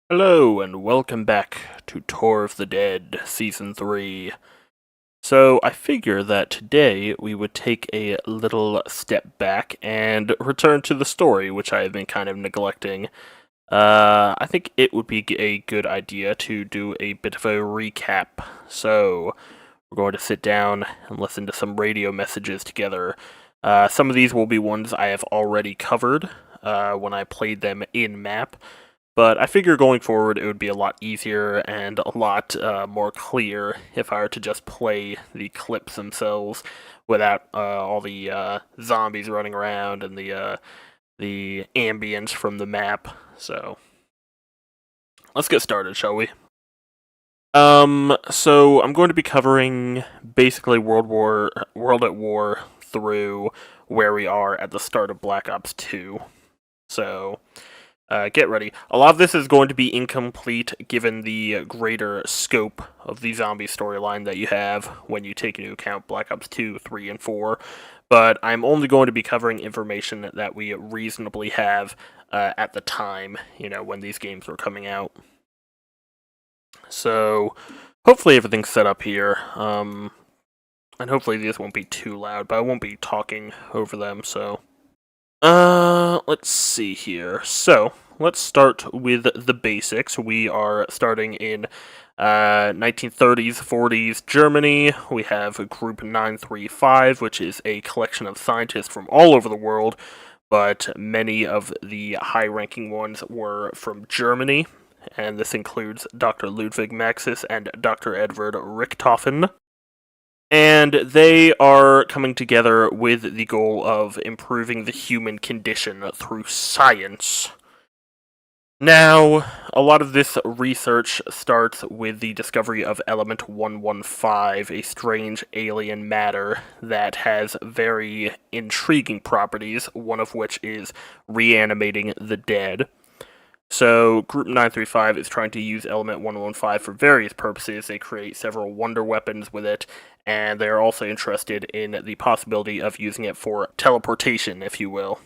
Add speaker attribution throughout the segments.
Speaker 1: Hello, and welcome back to Tour of the Dead, Season 3. So, I figure that today we would take a little step back and return to the story, which I have been kind of neglecting. I think it would be a good idea to do a bit of a recap. So, we're going to sit down and listen to some radio messages together. Some of these will be ones I have already covered when I played them in map. But I figure going forward it would be a lot easier and a lot more clear if I were to just play the clips themselves without all the zombies running around and the ambience from the map. So let's get started, shall we? So I'm going to be covering basically World at War through where we are at the start of Black Ops 2. So get ready. A lot of this is going to be incomplete given the greater scope of the zombie storyline that you have when you take into account Black Ops 2, 3, and 4. But I'm only going to be covering information that we reasonably have at the time, when these games were coming out. So, hopefully everything's set up here. And hopefully these won't be too loud, but I won't be talking over them, so. Let's see here. So, let's start with the basics. We are starting in 1930s, 40s Germany. We have Group 935, which is a collection of scientists from all over the world, but many of the high-ranking ones were from Germany, and this includes Dr. Ludwig Maxis and Dr. Edward Richthofen. And they are coming together with the goal of improving the human condition through science. Now, a lot of this research starts with the discovery of Element 115, a strange alien matter that has very intriguing properties, one of which is reanimating the dead. So, Group 935 is trying to use Element 115 for various purposes. They create several wonder weapons with it, and they are also interested in the possibility of using it for teleportation, if you will.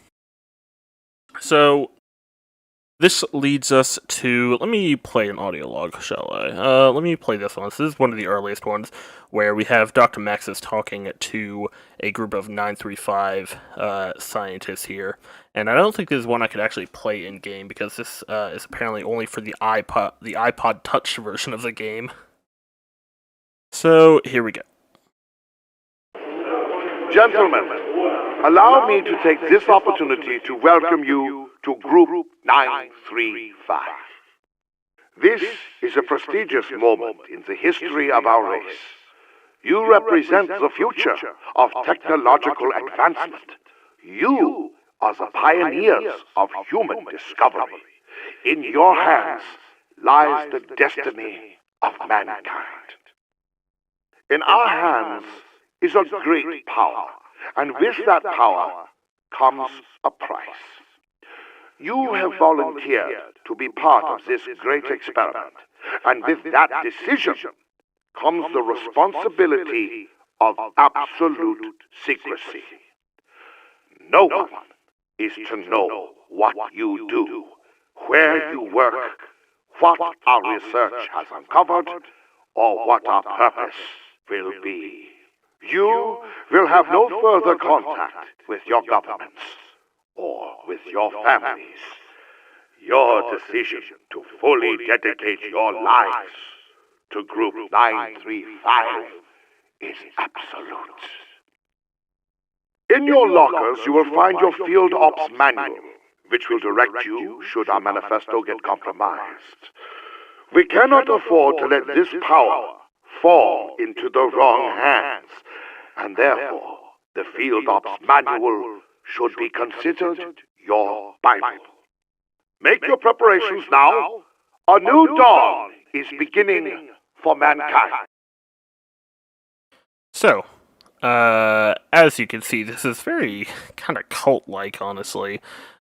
Speaker 1: So, this leads us to. Let me play an audio log, shall I? Let me play this one. So this is one of the earliest ones where we have Dr. Maxis talking to a group of 935 scientists here. And I don't think this is one I could actually play in game because this is apparently only for the iPod Touch version of the game. So here we go.
Speaker 2: Gentlemen, allow me to take this opportunity to welcome you to Group 935. This is a prestigious moment in the history of our race. You represent the future of technological advancement. You are the pioneers of human discovery. In your hands lies the destiny of mankind. In our hands is a great power, and with that power comes a price. You have volunteered to be part of this great experiment, and with that decision comes the responsibility of absolute secrecy. No one is to know what you do, where you work, what our research has uncovered, or what our purpose will be. You will have no further contact with your governments or with your families. Your decision to fully dedicate your lives to Group 935 is absolute. In your lockers, you will find your Field Ops Manual, which will direct you should our manifesto get compromised. We cannot afford to let this power fall into the wrong hands, and therefore the Field Ops Manual should be considered your Bible. Make your preparations now. A new dawn is beginning for mankind.
Speaker 1: So, as you can see, this is very kind of cult-like, honestly.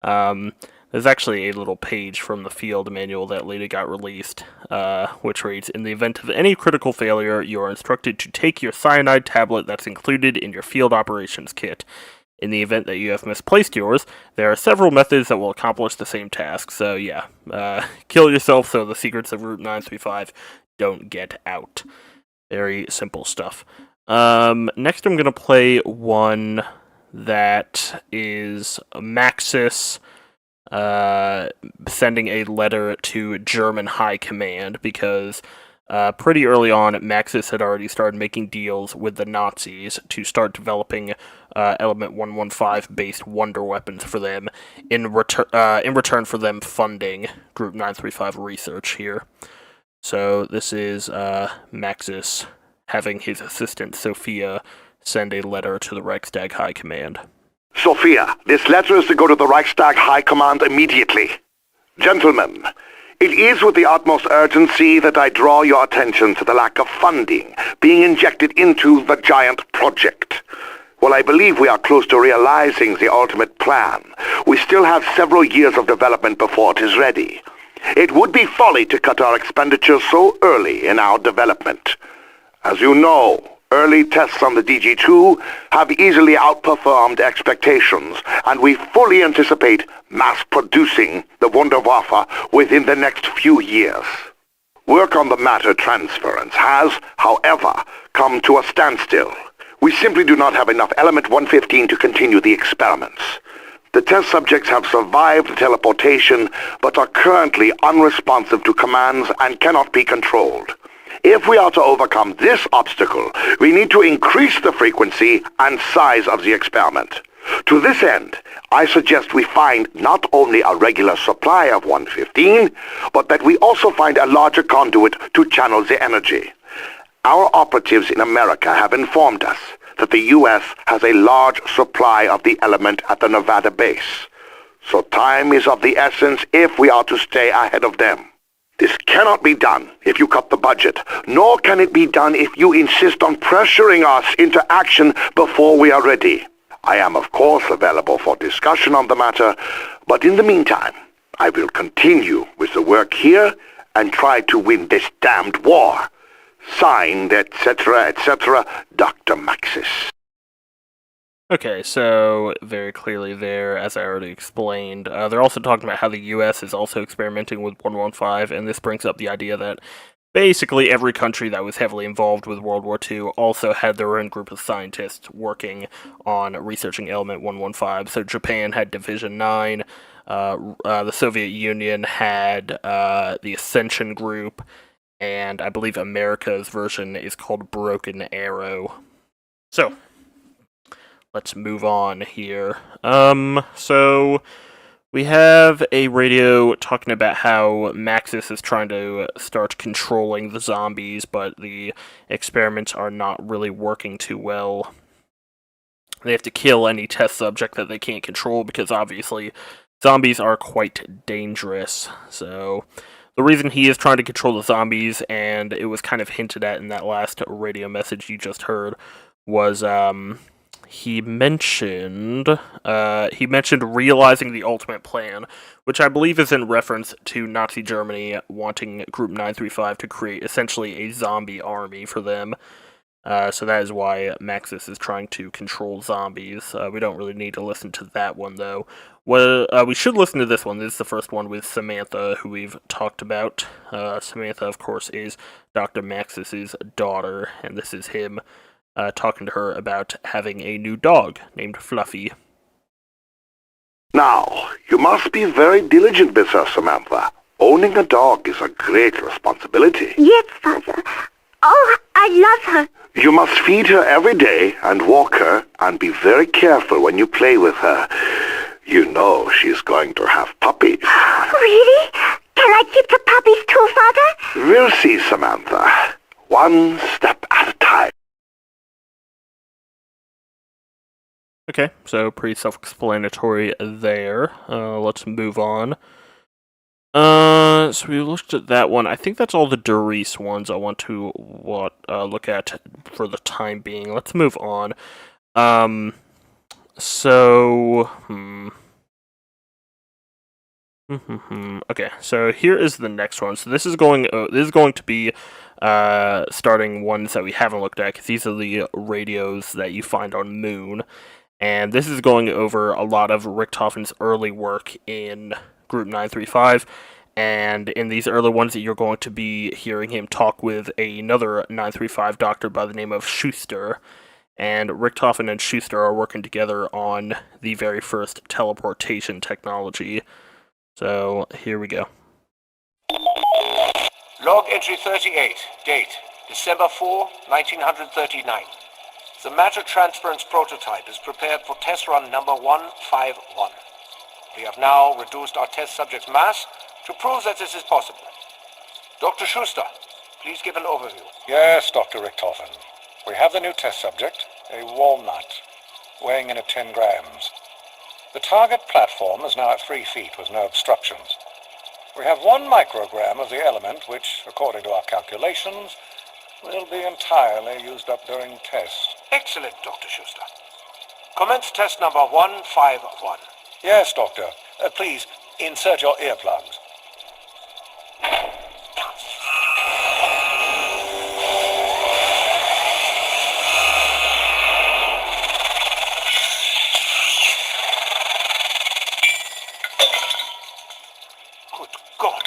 Speaker 1: There's actually a little page from the field manual that later got released, which reads, "In the event of any critical failure, you are instructed to take your cyanide tablet that's included in your field operations kit. In the event that you have misplaced yours, there are several methods that will accomplish the same task. So yeah, kill yourself so the secrets of Route 935 don't get out. Very simple stuff. Next I'm going to play one that is Maxis sending a letter to German High Command, because pretty early on, Maxis had already started making deals with the Nazis to start developing Element 115-based wonder weapons for them in return for them funding Group 935 research here. So this is Maxis having his assistant Sophia send a letter to the Reichstag High Command.
Speaker 2: Sophia, this letter is to go to the Reichstag High Command immediately. Gentlemen, it is with the utmost urgency that I draw your attention to the lack of funding being injected into the giant project. While I believe we are close to realizing the ultimate plan, we still have several years of development before it is ready. It would be folly to cut our expenditures so early in our development. As you know, early tests on the DG2 have easily outperformed expectations, and we fully anticipate mass-producing the Wunderwaffe within the next few years. Work on the matter transference has, however, come to a standstill. We simply do not have enough Element 115 to continue the experiments. The test subjects have survived teleportation, but are currently unresponsive to commands and cannot be controlled. If we are to overcome this obstacle, we need to increase the frequency and size of the experiment. To this end, I suggest we find not only a regular supply of 115, but that we also find a larger conduit to channel the energy. Our operatives in America have informed us that the U.S. has a large supply of the element at the Nevada base. So time is of the essence if we are to stay ahead of them. This cannot be done if you cut the budget, nor can it be done if you insist on pressuring us into action before we are ready. I am, of course, available for discussion on the matter, but in the meantime, I will continue with the work here and try to win this damned war. Signed, etc., etc., Dr. Maxis.
Speaker 1: Okay, so very clearly there, as I already explained, they're also talking about how the U.S. is also experimenting with 115, and this brings up the idea that basically every country that was heavily involved with World War II also had their own group of scientists working on researching Element 115. So Japan had Division 9, the Soviet Union had the Ascension Group, and I believe America's version is called Broken Arrow. So let's move on here. So we have a radio talking about how Maxis is trying to start controlling the zombies, but the experiments are not really working too well. They have to kill any test subject that they can't control, because obviously zombies are quite dangerous. So the reason he is trying to control the zombies, and it was kind of hinted at in that last radio message you just heard, was he mentioned realizing the ultimate plan, which I believe is in reference to Nazi Germany wanting Group 935 to create essentially a zombie army for them. So that is why Maxis is trying to control zombies. We don't really need to listen to that one, though. Well, we should listen to this one. This is the first one with Samantha, who we've talked about. Samantha, of course, is Dr. Maxis' daughter, and this is him talking to her about having a new dog named Fluffy.
Speaker 2: Now, you must be very diligent with her, Samantha. Owning a dog is a great responsibility.
Speaker 3: Yes, Father. Oh, I love her.
Speaker 2: You must feed her every day and walk her, and be very careful when you play with her. You know she's going to have puppies.
Speaker 3: Really? Can I keep the puppies too, Father?
Speaker 2: We'll see, Samantha. One step at a time.
Speaker 1: Okay, so pretty self-explanatory there. Let's move on. So we looked at that one. I think that's all the Doris ones I want to look at for the time being. Let's move on. Okay, so here is the next one. So this is going to be starting ones that we haven't looked at, because these are the radios that you find on Moon. And this is going over a lot of Richtofen's early work in Group 935. And in these early ones, you're going to be hearing him talk with another 935 doctor by the name of Schuster. And Richthofen and Schuster are working together on the very first teleportation technology. So, here we go.
Speaker 4: Log entry 38, date December 4, 1939. The matter transference prototype is prepared for test run number 151. We have now reduced our test subject's mass to prove that this is possible. Dr. Schuster, please give an overview.
Speaker 5: Yes, Dr. Richthofen. We have the new test subject, a walnut, weighing in at 10 grams. The target platform is now at 3 feet with no obstructions. We have 1 microgram of the element which, according to our calculations, will be entirely used up during test.
Speaker 4: Excellent, Dr. Schuster. Commence test number 151.
Speaker 5: Yes, Doctor. Please, insert your earplugs.
Speaker 4: Good God.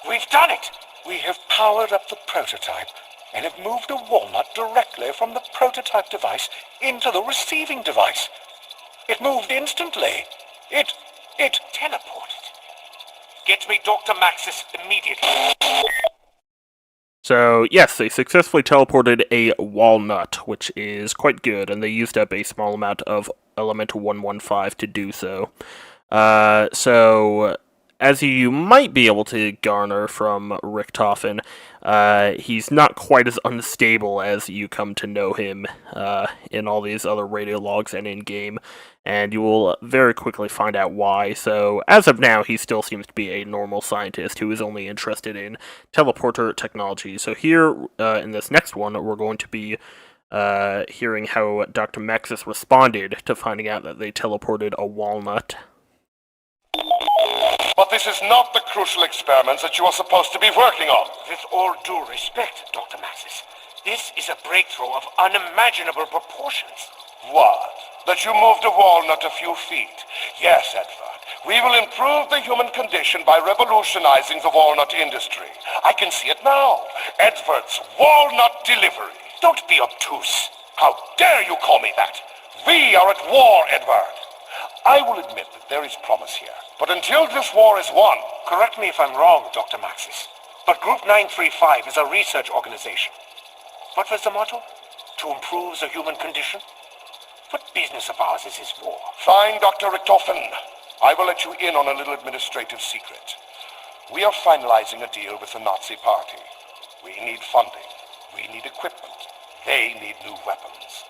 Speaker 4: We've done it!
Speaker 5: We have powered up the prototype and have moved a walnut directly from the prototype device into the receiving device. It moved instantly. It
Speaker 4: Teleported. Get me Dr. Maxis immediately.
Speaker 1: So, yes, they successfully teleported a walnut, which is quite good, and they used up a small amount of Elemental 115 to do so. So, as you might be able to garner from Richthofen, he's not quite as unstable as you come to know him in all these other radio logs and in-game, and you will very quickly find out why. So, as of now, he still seems to be a normal scientist who is only interested in teleporter technology. So here, in this next one, we're going to be hearing how Dr. Maxis responded to finding out that they teleported a walnut.
Speaker 2: But this is not the crucial experiments that you are supposed to be working on.
Speaker 4: With all due respect, Dr. Maxis, this is a breakthrough of unimaginable proportions.
Speaker 2: What? That you moved a walnut a few feet? Yes, Edward. We will improve the human condition by revolutionizing the walnut industry. I can see it now. Edward's walnut delivery.
Speaker 4: Don't be obtuse.
Speaker 2: How dare you call me that? We are at war, Edward. I will admit that there is promise here. But until this war is won...
Speaker 4: Correct me if I'm wrong, Dr. Maxis, but Group 935 is a research organization. What was the motto? To improve the human condition? What business of ours is this war?
Speaker 2: Fine, Dr. Richthofen. I will let you in on a little administrative secret. We are finalizing a deal with the Nazi Party. We need funding. We need equipment. They need new weapons.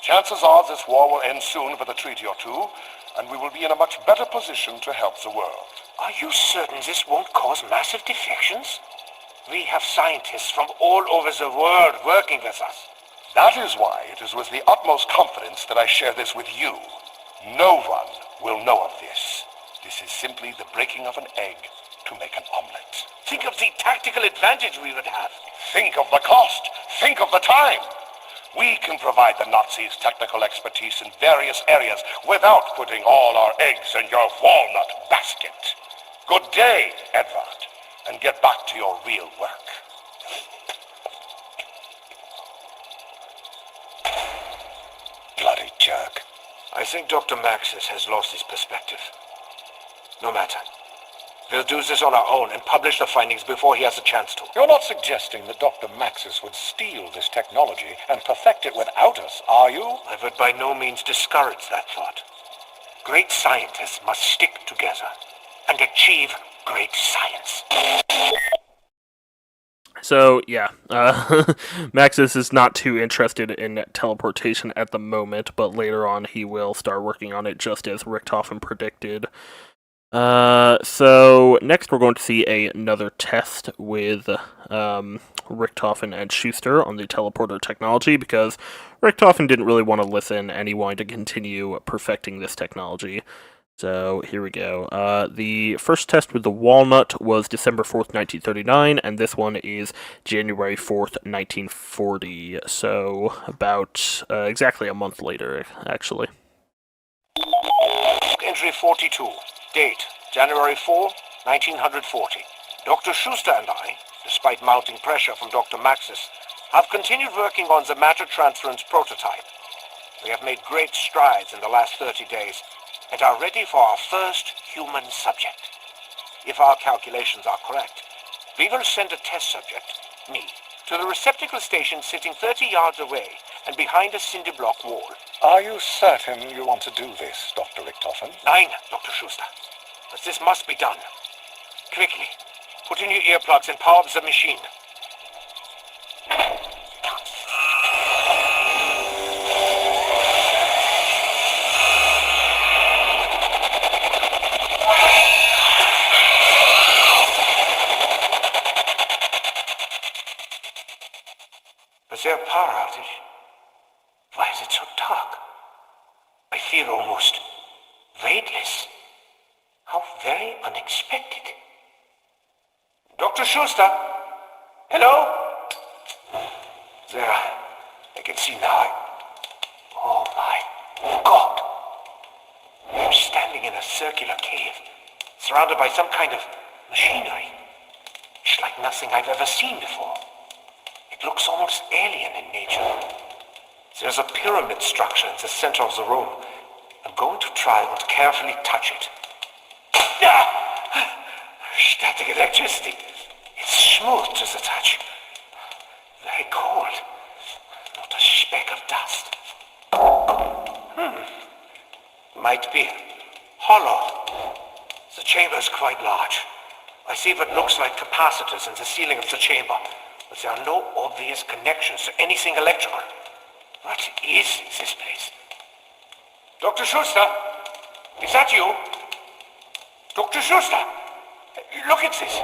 Speaker 2: Chances are this war will end soon with a treaty or two, and we will be in a much better position to help the world.
Speaker 4: Are you certain this won't cause massive defections? We have scientists from all over the world working with us.
Speaker 2: That is why it is with the utmost confidence that I share this with you. No one will know of this. This is simply the breaking of an egg to make an omelette.
Speaker 4: Think of the tactical advantage we would have.
Speaker 2: Think of the cost. Think of the time. We can provide the Nazis technical expertise in various areas without putting all our eggs in your walnut basket. Good day, Edward, and get back to your real work.
Speaker 5: Bloody jerk.
Speaker 4: I think Dr. Maxis has lost his perspective. No matter. We'll do this on our own and publish the findings before he has a chance to.
Speaker 5: You're not suggesting that Dr. Maxis would steal this technology and perfect it without us, are you?
Speaker 4: I would by no means discourage that thought. Great scientists must stick together and achieve great science.
Speaker 1: So, yeah, Maxis is not too interested in teleportation at the moment, but later on he will start working on it just as Richthofen predicted. So, next we're going to see another test with Richthofen and Schuster on the teleporter technology, because Richthofen didn't really want to listen and he wanted to continue perfecting this technology. So, here we go. The first test with the walnut was December 4th, 1939, and this one is January 4th, 1940. So, about exactly a month later, actually.
Speaker 4: Entry 42. Date, January 4, 1940. Dr. Schuster and I, despite mounting pressure from Dr. Maxis, have continued working on the matter transference prototype. We have made great strides in the last 30 days and are ready for our first human subject. If our calculations are correct, we will send a test subject, me, to the receptacle station sitting 30 yards away and behind a cinder block wall.
Speaker 5: Are you certain you want to do this, Dr. Richtofen?
Speaker 4: Nein, Dr. Schuster. But this must be done. Quickly, put in your earplugs and power up the machine. Is there a power outage? Why is it so dark? I feel almost weightless. How very unexpected. Dr. Schuster? Hello? There. I can see now. Oh my God. I'm standing in a circular cave, surrounded by some kind of machinery. It's like nothing I've ever seen before. It looks almost alien in nature. There's a pyramid structure in the center of the room. I'm going to try and carefully touch it. Static electricity. It's smooth to the touch. Very cold. Not a speck of dust. Might be hollow. The chamber is quite large. I see what looks like capacitors in the ceiling of the chamber, but there are no obvious connections to anything electrical. What is this place? Dr. Schuster? Is that you? Dr. Schuster? Look at this.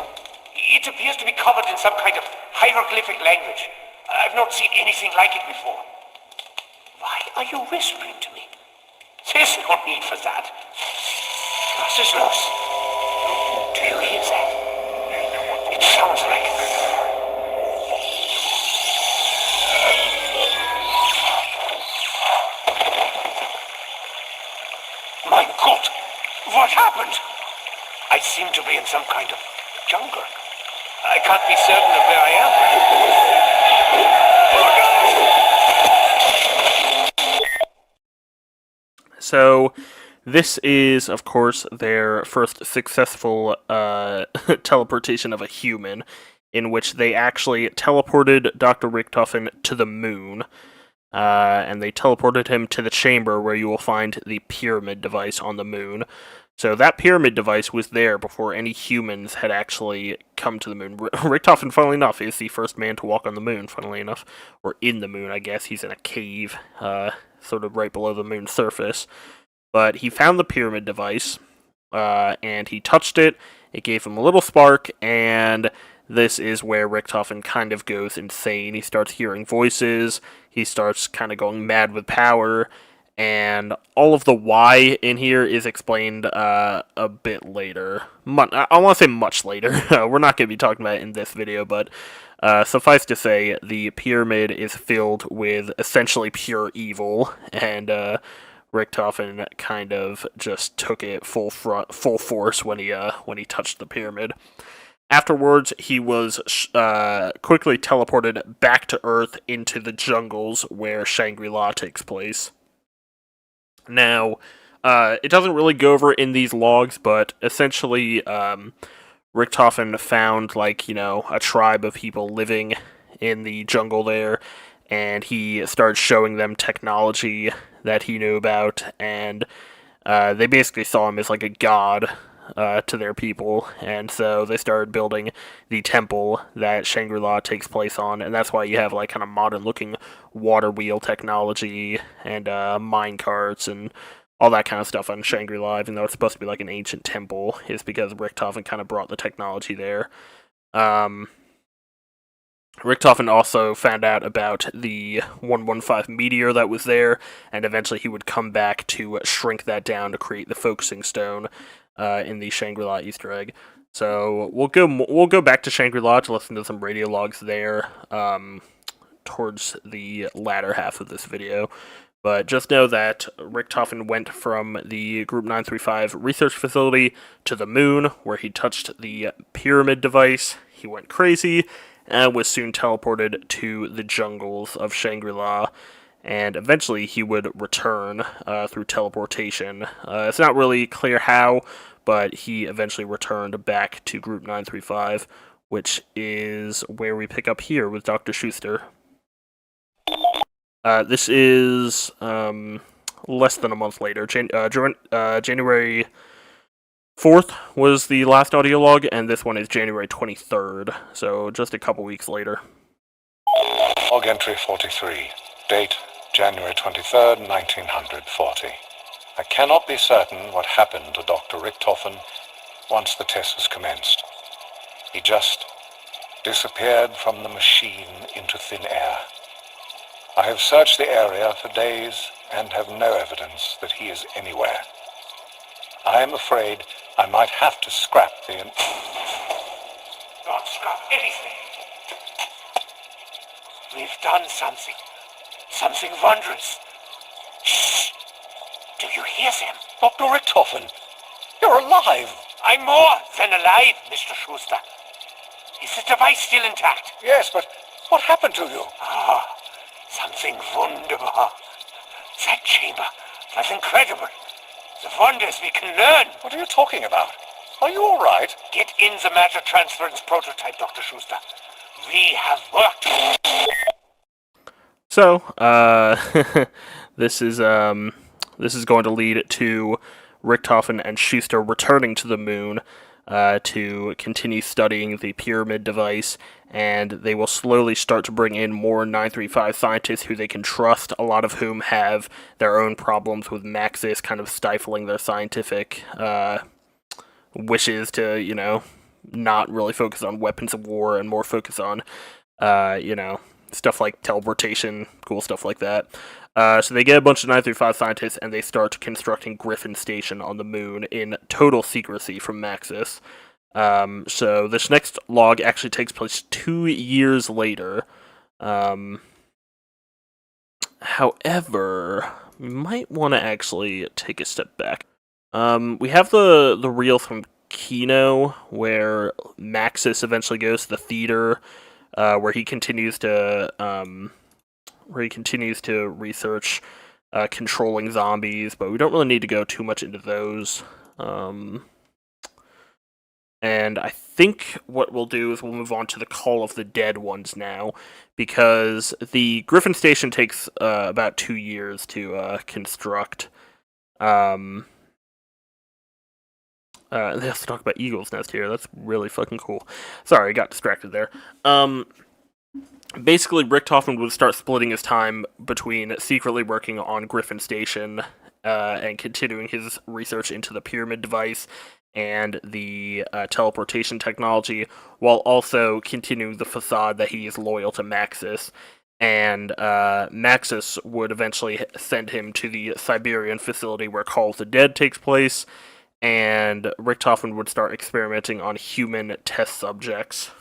Speaker 4: It appears to be covered in some kind of hieroglyphic language. I've not seen anything like it before. Why are you whispering to me? There's no need for that. Glass is loose. Do you hear that? It sounds like... My God! What happened? I seem to be in some kind of jungle. I can't be certain of where I am.
Speaker 1: So, this is, of course, their first successful teleportation of a human, in which they actually teleported Dr. Richtofen to the moon, and they teleported him to the chamber where you will find the pyramid device on the moon. So that pyramid device was there before any humans had actually come to the moon. Richtofen, funnily enough, is the first man to walk on the moon, funnily enough. Or in the moon, I guess. He's in a cave, sort of right below the moon's surface. But he found the pyramid device, and he touched it. It gave him a little spark, and this is where Richtofen kind of goes insane. He starts hearing voices. He starts kind of going mad with power. And all of the why in here is explained a bit later. I want to say much later. We're not going to be talking about it in this video, but suffice to say, the pyramid is filled with essentially pure evil, and Richtofen kind of just took it full force when he touched the pyramid. Afterwards, he was quickly teleported back to Earth into the jungles where Shangri-La takes place. Now, it doesn't really go over in these logs, but essentially, Richtofen found, a tribe of people living in the jungle there, and he started showing them technology that he knew about, and they basically saw him as like a god to their people, and so they started building the temple that Shangri-La takes place on, and that's why you have like kind of modern looking water wheel technology and mine carts and all that kind of stuff on Shangri-La, even though it's supposed to be like an ancient temple, is because Richtofen kind of brought the technology there. Richtofen also found out about the 115 meteor that was there, and eventually he would come back to shrink that down to create the focusing stone in the Shangri-La Easter egg. So we'll go back to Shangri-La to listen to some radio logs there towards the latter half of this video. But just know that Richtofen went from the Group 935 research facility to the moon, where he touched the pyramid device. He went crazy and was soon teleported to the jungles of Shangri-La. And eventually he would return through teleportation. It's not really clear how, but he eventually returned back to Group 935, which is where we pick up here with Dr. Schuster. This is less than a month later. January 4th was the last audio log, and this one is January 23rd, so just a couple weeks later.
Speaker 5: Log entry 43. Date January 23rd, 1940. I cannot be certain what happened to Dr. Richtofen once the test was commenced. He just disappeared from the machine into thin air. I have searched the area for days and have no evidence that he is anywhere. I am afraid I might have to scrap the...
Speaker 4: Don't scrap anything. We've done something. Something wondrous. Shh! Do you hear them?
Speaker 5: Dr. Richtofen, you're alive!
Speaker 4: I'm more than alive, Mr. Schuster. Is the device still intact?
Speaker 5: Yes, but what happened to you?
Speaker 4: Ah, something wonderful. That chamber was incredible. The wonders we can learn.
Speaker 5: What are you talking about? Are you all right?
Speaker 4: Get in the matter transference prototype, Dr. Schuster. We have worked.
Speaker 1: So, this is going to lead to Richtofen and Schuster returning to the moon to continue studying the pyramid device, and they will slowly start to bring in more 935 scientists who they can trust, a lot of whom have their own problems with Maxis kind of stifling their scientific wishes to, not really focus on weapons of war and more focus on, stuff like teleportation, cool stuff like that. So they get a bunch of 935 scientists, and they start constructing Griffin Station on the moon in total secrecy from Maxis. So this next log actually takes place 2 years later. However, we might want to actually take a step back. We have the reel from Kino, where Maxis eventually goes to the theater, where he continues to research controlling zombies, but we don't really need to go too much into those. And I think what we'll do is we'll move on to the Call of the Dead ones now, because the Griffin Station takes about 2 years to construct. They also talk about Eagle's Nest here. That's really fucking cool. Sorry, I got distracted there. Basically, Richtofen would start splitting his time between secretly working on Griffin Station and continuing his research into the pyramid device and the teleportation technology, while also continuing the facade that he is loyal to Maxis. And Maxis would eventually send him to the Siberian facility where Call of the Dead takes place, and Richtofen would start experimenting on human test subjects.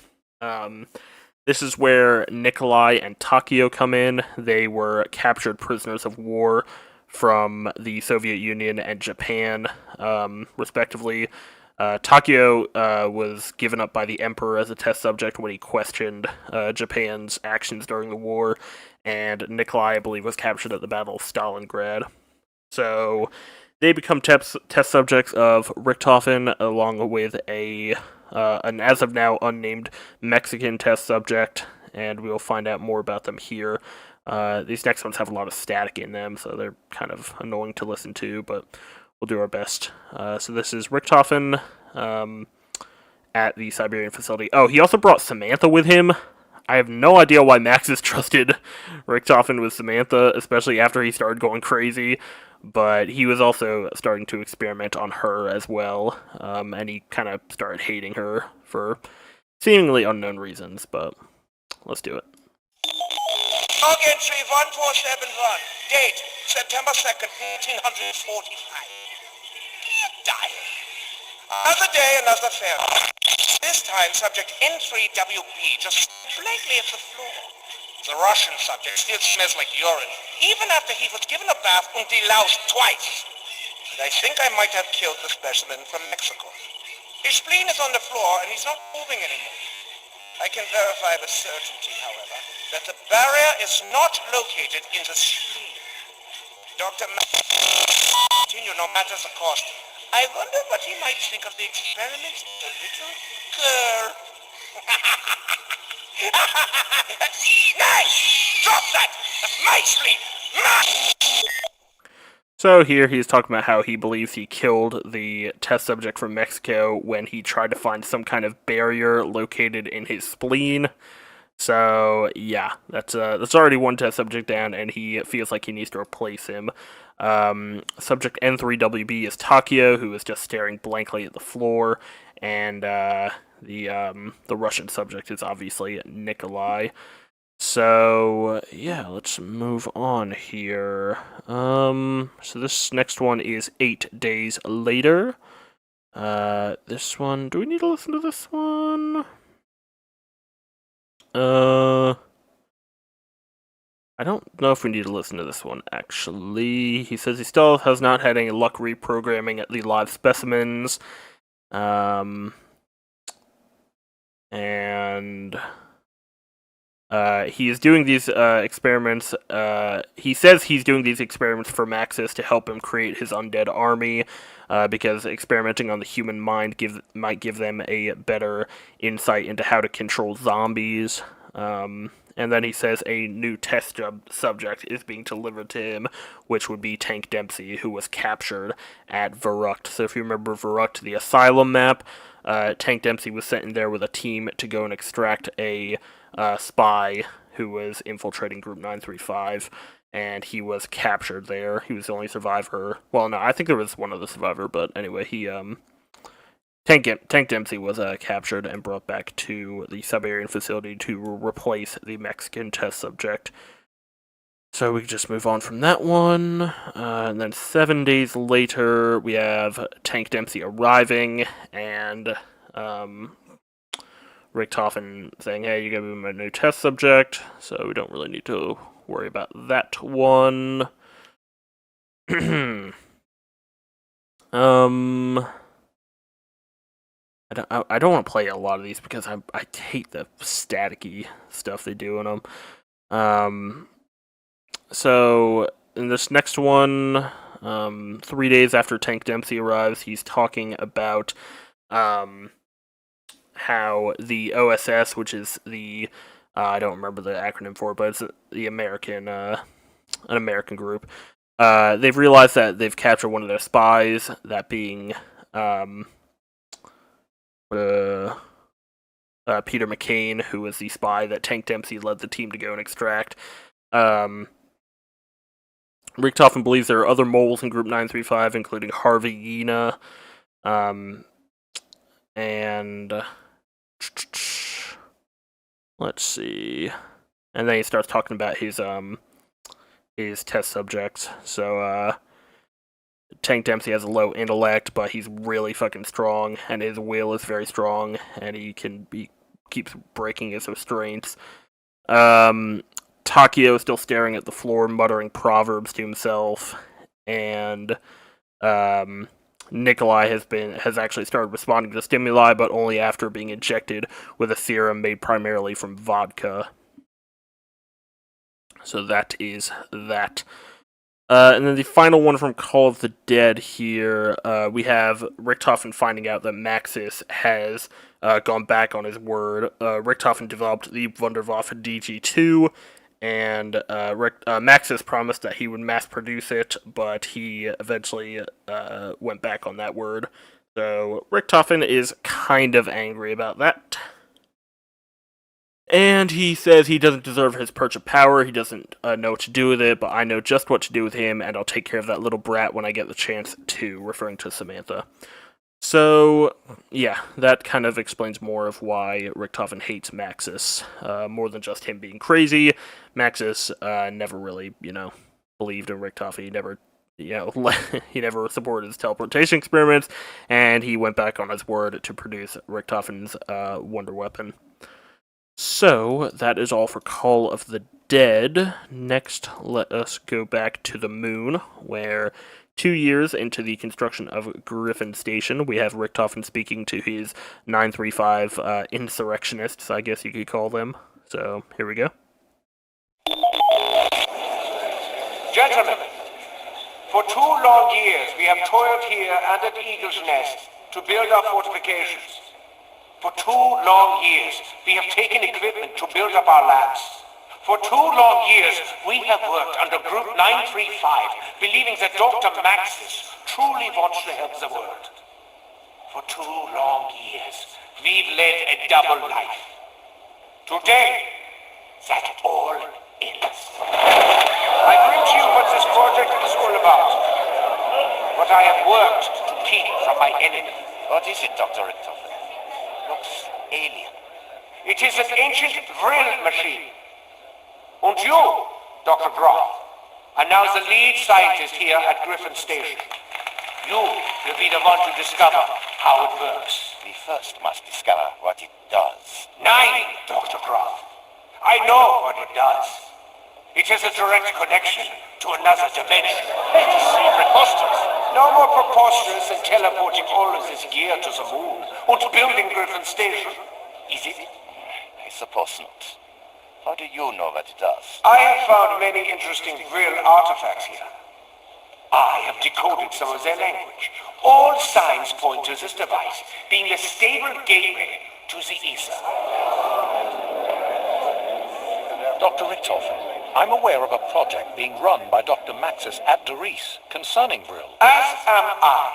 Speaker 1: This is where Nikolai and Takio come in. They were captured prisoners of war from the Soviet Union and Japan, respectively. Takio was given up by the Emperor as a test subject when he questioned Japan's actions during the war, and Nikolai, I believe, was captured at the Battle of Stalingrad. So they become test subjects of Richtofen, along with an as of now unnamed Mexican test subject, and we'll find out more about them here. These next ones have a lot of static in them, so they're kind of annoying to listen to, but we'll do our best. So this is Richtofen at the Siberian facility. Oh, he also brought Samantha with him. I have no idea why Maxis trusted Richtofen with Samantha, especially after he started going crazy, but he was also starting to experiment on her as well, and he kind of started hating her for seemingly unknown reasons, but let's do it.
Speaker 6: Log entry 1471. Date September 2nd, 1945. Dying. Another day, another failure. This time, subject N3WB just blankly at the floor. The Russian subject still smells like urine, even after he was given a bath and deloused twice. And I think I might have killed the specimen from Mexico. His spleen is on the floor and he's not moving anymore. I can verify with certainty, however, that the barrier is not located in the spleen. Dr. Continue no matter the cost. I wonder what he might think of the experiment with the little girl. Nice! Drop that! That's my spleen!
Speaker 1: So here he's talking about how he believes he killed the test subject from Mexico when he tried to find some kind of barrier located in his spleen. So yeah, that's already one test subject down, and he feels like he needs to replace him. Subject N3WB is Takio, who is just staring blankly at the floor, and the Russian subject is obviously Nikolai. So yeah, let's move on here. So this next one is 8 days later. This one, do we need to listen to this one? I don't know if we need to listen to this one, actually. He says he still has not had any luck reprogramming at the live specimens. And he is doing these experiments. He says he's doing these experiments for Maxis to help him create his undead army, because experimenting on the human mind might give them a better insight into how to control zombies. And then he says a new test subject is being delivered to him, which would be Tank Dempsey, who was captured at Verrückt. So if you remember Verrückt, the asylum map, Tank Dempsey was sent in there with a team to go and extract a spy who was infiltrating Group 935, and he was captured there. He was the only survivor. Well, no, I think there was one other survivor, but anyway, Tank Dempsey was captured and brought back to the Siberian facility to replace the Mexican test subject. So we can just move on from that one. And then 7 days later, we have Tank Dempsey arriving, and Richtofen saying, hey, you gotta be my new test subject, so we don't really need to worry about that one. I don't want to play a lot of these because I hate the staticky stuff they do in them. So in this next one, 3 days after Tank Dempsey arrives, he's talking about how the OSS, which is the I don't remember the acronym for it, but it's the American an American group. They've realized that they've captured one of their spies, that being Peter McCain, who was the spy that Tank Dempsey led the team to go and extract. Richtofen believes there are other moles in Group 935, including Harvey Yena, and let's see. And then he starts talking about his test subjects. So Tank Dempsey has a low intellect, but he's really fucking strong, and his will is very strong, and he keeps breaking his restraints. Takio is still staring at the floor, muttering proverbs to himself, and Nikolai has actually started responding to stimuli, but only after being injected with a serum made primarily from vodka. So that is that. And then the final one from Call of the Dead here, we have Richtofen finding out that Maxis has gone back on his word. Richtofen developed the Wunderwaffe DG2, and Maxis promised that he would mass produce it, but he eventually went back on that word. So Richtofen is kind of angry about that. And he says he doesn't deserve his perch of power, he doesn't know what to do with it, but I know just what to do with him, and I'll take care of that little brat when I get the chance to, referring to Samantha. So, yeah, that kind of explains more of why Richtofen hates Maxis. More than just him being crazy, Maxis never really, believed in Richtofen. He never, he never supported his teleportation experiments, and he went back on his word to produce Richtofen's wonder weapon. So, that is all for Call of the Dead. Next, let us go back to the moon, where 2 years into the construction of Griffin Station, we have Richtofen speaking to his 935 insurrectionists, I guess you could call them. So, here we go.
Speaker 4: Gentlemen, for 2 long years we have toiled here and at Eagle's Nest to build our fortifications. For 2 long years we have taken equipment to build up our labs. For 2 long years we have worked under Group 935, believing that Dr. Maxis truly wants to help the world. For 2 long years we've led a double life. Today, that all ends. I bring to you what this project is all about. What I have worked to keep from my enemy.
Speaker 6: What is it, Dr. Richtofen? Looks alien.
Speaker 4: It is an ancient Vril machine. And you, Dr. Groff, are now the lead scientist here at Griffin Station. You will be the one to discover how it works.
Speaker 6: We first must discover what it does.
Speaker 4: 9, Dr. Groff. I know what it does. It has a direct connection to another dimension.
Speaker 6: It's preposterous.
Speaker 4: No more preposterous than teleporting all of this gear to the moon or to building Griffin Station. Is it?
Speaker 6: I suppose not. How do you know what it does?
Speaker 4: I have found many interesting Vril artifacts here. I have decoded some of their language. All signs point to this device being a stable gateway to the ether.
Speaker 5: Dr. Richtofen, I'm aware of a project being run by Dr. Maxis at Doris concerning Vril.
Speaker 4: As am I.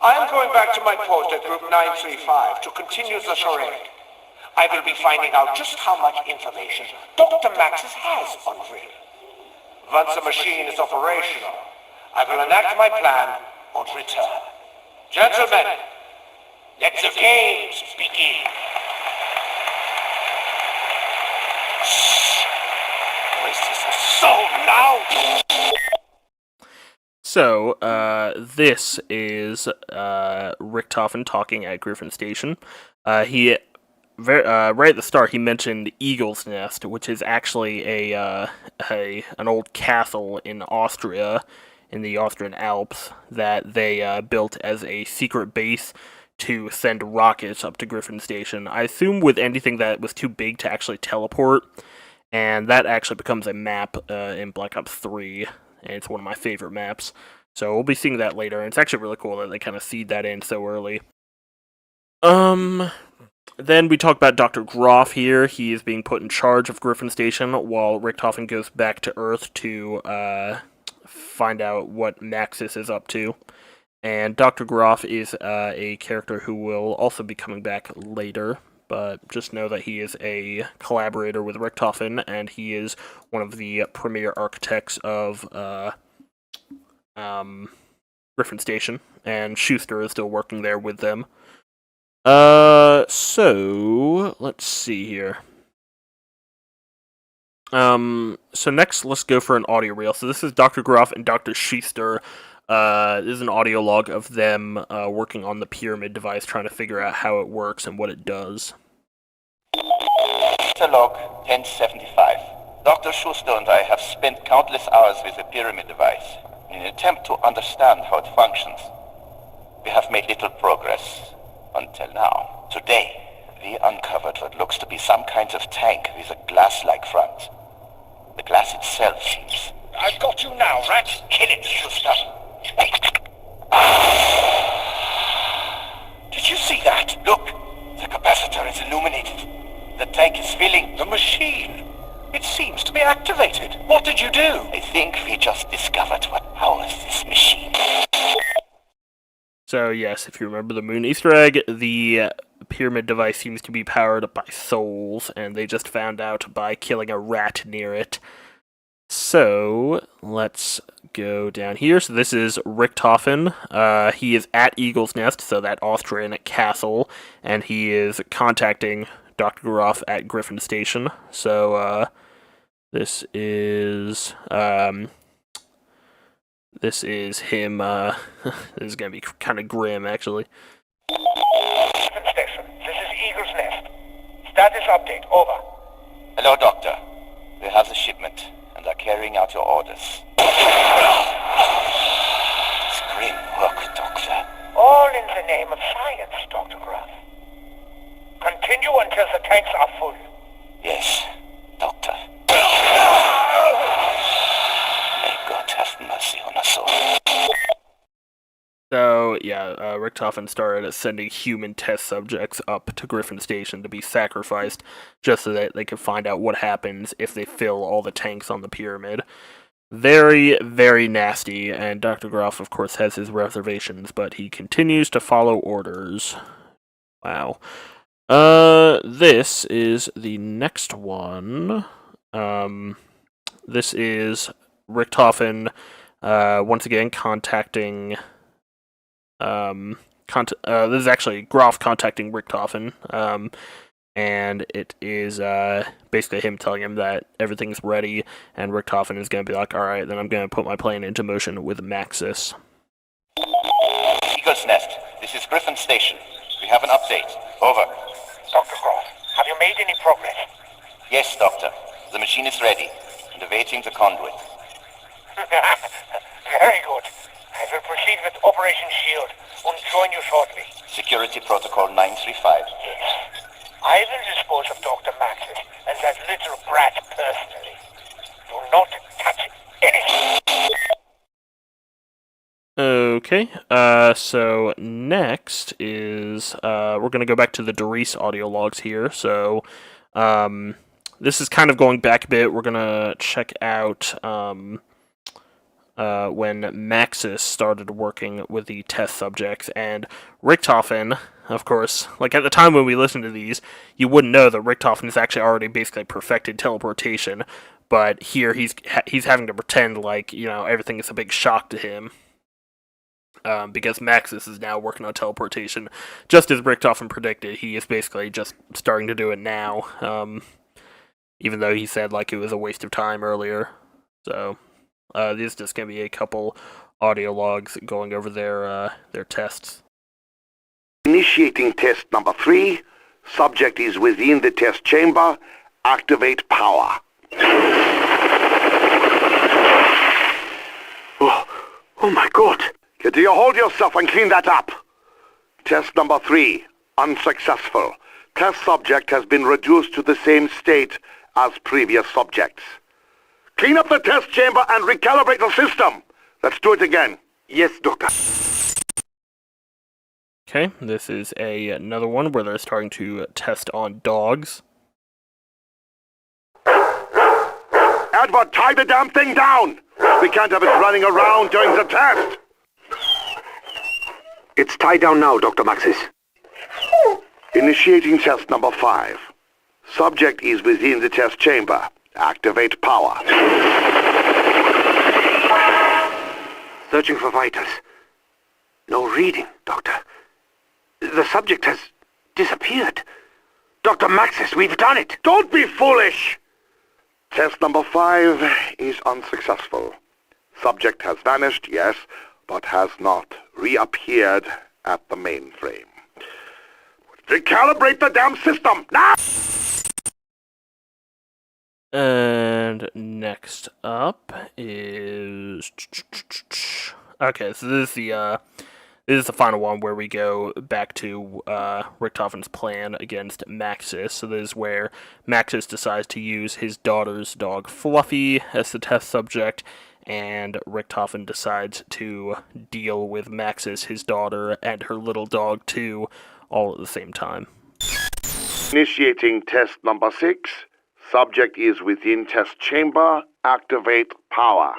Speaker 4: I am going back to my post at Group 935 to continue the charade. I will be finding out just how much information Dr. Maxis has on Vril. Once the machine is operational, I will enact my plan and return. Gentlemen, let the games begin. This is so loud!
Speaker 1: So, this is Richtofen talking at Griffin Station. Right at the start, he mentioned Eagle's Nest, which is actually an old castle in Austria, in the Austrian Alps, that they built as a secret base to send rockets up to Griffin Station. I assume with anything that was too big to actually teleport, and that actually becomes a map in Black Ops 3, and it's one of my favorite maps. So we'll be seeing that later, and it's actually really cool that they kind of seed that in so early. Then we talk about Dr. Groff here. He is being put in charge of Griffin Station, while Richtofen goes back to Earth to find out what Maxis is up to. And Dr. Groff is a character who will also be coming back later, but just know that he is a collaborator with Richtofen, and he is one of the premier architects of Griffin Station, and Schuster is still working there with them. So, let's see here. So next, let's go for an audio reel. So this is Dr. Groff and Dr. Schuster. This is an audio log of them working on the pyramid device, trying to figure out how it works and what it does.
Speaker 6: Log 1075. Dr. Schuster and I have spent countless hours with the pyramid device in an attempt to understand how it functions. We have made little progress until now. Today, we uncovered what looks to be some kind of tank with a glass-like front. The glass itself seems...
Speaker 5: I've got you now, rat!
Speaker 6: Kill it, Schuster!
Speaker 5: Did you see that?
Speaker 6: Look! The capacitor is illuminated. The tank is filling.
Speaker 5: The machine! It seems to be activated. What did you do?
Speaker 6: I think we just discovered what powers this machine.
Speaker 1: So yes, if you remember the moon Easter egg, the pyramid device seems to be powered by souls, and they just found out by killing a rat near it. So, let's go down here. So this is Richtofen. He is at Eagle's Nest, so that Austrian castle, and he is contacting Dr. Groff at Griffin Station. So, this is him, this is gonna be kind of grim, actually.
Speaker 6: Station, this is Eagle's Nest. Status update. Over.
Speaker 7: Hello, Doctor. We have the shipment and are carrying out your orders. It's grim work, Doctor.
Speaker 6: All in the name of science, Dr. Gruff. Continue until the tanks are full.
Speaker 7: Yes, Doctor. May God have mercy on us all.
Speaker 1: So, yeah, Richtofen started sending human test subjects up to Griffin Station to be sacrificed just so that they could find out what happens if they fill all the tanks on the pyramid. Very, very nasty, and Dr. Groff, of course, has his reservations, but he continues to follow orders. Wow. This is the next one. This is Richtofen, once again contacting... this is actually Groff contacting Richtofen, and it is basically him telling him that everything's ready, and Richtofen is going to be like, alright, then I'm going to put my plan into motion with Maxis.
Speaker 7: Eagle's Nest, this is Griffin Station. We have an update. Over.
Speaker 6: Dr. Groff, have you made any progress?
Speaker 7: Yes, Doctor. The machine is ready and awaiting the conduit.
Speaker 6: Very good. I will proceed with Operation Shield and join you shortly.
Speaker 7: Security Protocol 935.
Speaker 6: Yes. I will dispose of Dr. Maxis and that little brat personally. Do not touch anything.
Speaker 1: Okay, so next is, we're going to go back to the Doris audio logs here, so, this is kind of going back a bit. We're going to check out, when Maxis started working with the test subjects, and Richtofen, of course, like at the time when we listened to these, you wouldn't know that Richtofen has actually already basically perfected teleportation, but here he's having to pretend like, you know, everything is a big shock to him. Because Maxis is now working on teleportation. Just as Richtofen predicted, he is basically just starting to do it now. Even though he said like it was a waste of time earlier. So, this is just going to be a couple audio logs going over their tests.
Speaker 2: Initiating test number 3. Subject is within the test chamber. Activate power. Oh my God. Do you hold yourself and clean that up? Test number 3. Unsuccessful. Test subject has been reduced to the same state as previous subjects. Clean up the test chamber and recalibrate the system. Let's do it again. Yes, Doctor.
Speaker 1: Okay, this is another one where they're starting to test on dogs.
Speaker 2: Edward, tie the damn thing down! We can't have it running around during the test! It's tied down now, Dr. Maxis. Initiating test number 5. Subject is within the test chamber. Activate power. Searching for vitals. No reading, Doctor. The subject has disappeared. Dr. Maxis, we've done it! Don't be foolish! Test number 5 is unsuccessful. Subject has vanished, yes, but has not reappeared at the mainframe. Recalibrate the damn system, now!
Speaker 1: And next up is... Okay, so this is the final one where we go back to Richtofen's plan against Maxis. So this is where Maxis decides to use his daughter's dog Fluffy as the test subject, and Richtofen decides to deal with Maxis, his daughter, and her little dog too, all at the same time.
Speaker 2: Initiating test number 6. Subject is within test chamber. Activate power.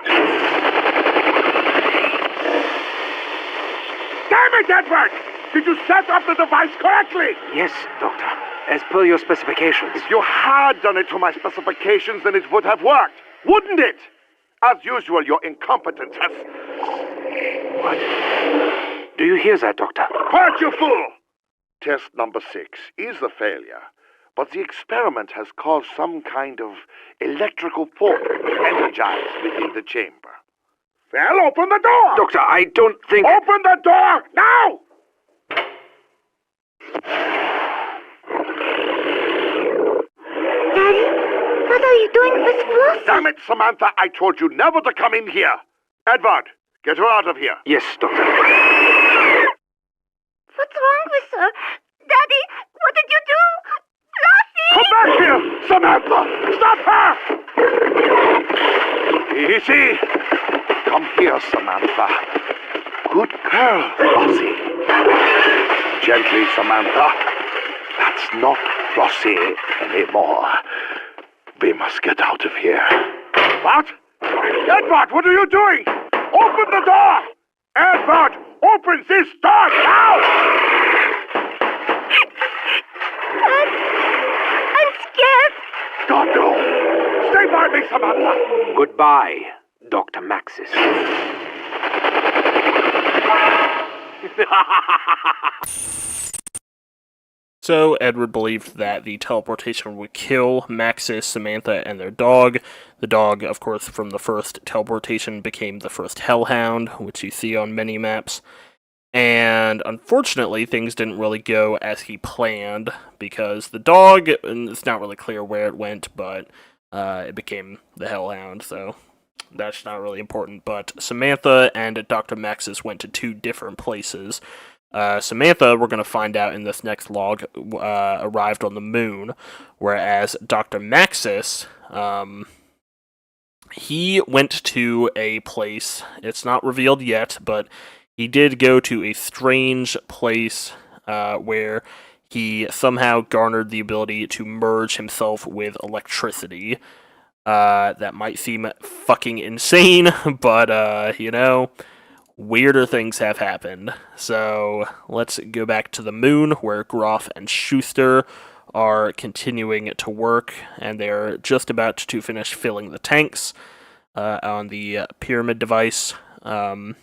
Speaker 2: Damn it, Edward! Did you set up the device correctly?
Speaker 8: Yes, Doctor. As per your specifications.
Speaker 2: If you had done it to my specifications, then it would have worked, wouldn't it? As usual, your incompetence has...
Speaker 8: What? Do you hear that, Doctor?
Speaker 2: Quiet, you fool! Test number 6 is a failure, but the experiment has caused some kind of electrical force to energize within the chamber. Well, open the door!
Speaker 8: Doctor, I don't think...
Speaker 2: Open the door, now!
Speaker 3: What are you doing with Flossie?
Speaker 2: Damn it, Samantha, I told you never to come in here. Edward, get her out of here.
Speaker 8: Yes, Doctor.
Speaker 3: What's wrong with her? Daddy, what did you do? Flossie!
Speaker 2: Come back here, Samantha! Stop her! Easy. Come here, Samantha. Good girl, Flossie. Gently, Samantha. That's not Flossie anymore. We must get out of here. What? Edward, what are you doing? Open the door! Edward, open this door now!
Speaker 3: I'm scared.
Speaker 2: Don't go! Stay by me, Samantha!
Speaker 8: Goodbye, Dr. Maxis.
Speaker 1: So Edward believed that the teleportation would kill Maxis, Samantha, and their dog. The dog, of course, from the first teleportation became the first Hellhound, which you see on many maps. And unfortunately, things didn't really go as he planned, because the dog, and it's not really clear where it went, but it became the Hellhound, so that's not really important. But Samantha and Dr. Maxis went to two different places. Samantha, we're going to find out in this next log, arrived on the moon, whereas Dr. Maxis, he went to a place, it's not revealed yet, but he did go to a strange place where he somehow garnered the ability to merge himself with electricity. That might seem fucking insane, but, you know, weirder things have happened. So let's go back to the moon, where Groff and Schuster are continuing to work, and they're just about to finish filling the tanks on the pyramid device. From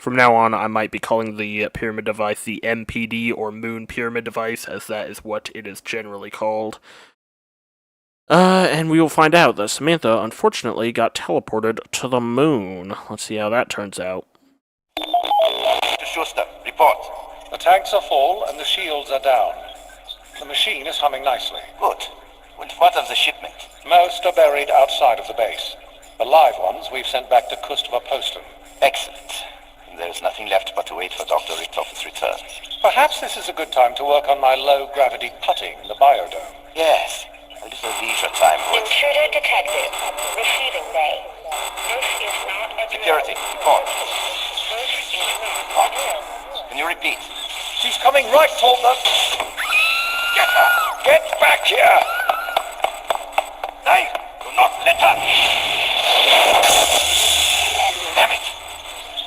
Speaker 1: now on, I might be calling the pyramid device the MPD, or Moon Pyramid Device, as that is what it is generally called. And we will find out that Samantha, unfortunately, got teleported to the moon. Let's see how that turns out.
Speaker 7: Mr. Schuster, report.
Speaker 5: The tanks are full and the shields are down. The machine is humming nicely.
Speaker 7: Good. And what of the shipment?
Speaker 5: Most are buried outside of the base. The live ones we've sent back to Kustva Postum.
Speaker 7: Excellent. There's nothing left but to wait for Dr. Richtofen's return.
Speaker 5: Perhaps this is a good time to work on my low-gravity putting in the biodome.
Speaker 7: Yes, a little leisure time would.
Speaker 3: Intruder detected. Receiving bay. This is not a
Speaker 7: Security, report.
Speaker 3: This is not
Speaker 7: What? Can you repeat?
Speaker 5: She's coming right toward them.
Speaker 7: Get her!
Speaker 5: Get back here!
Speaker 7: Nay, do not let her! Damn it!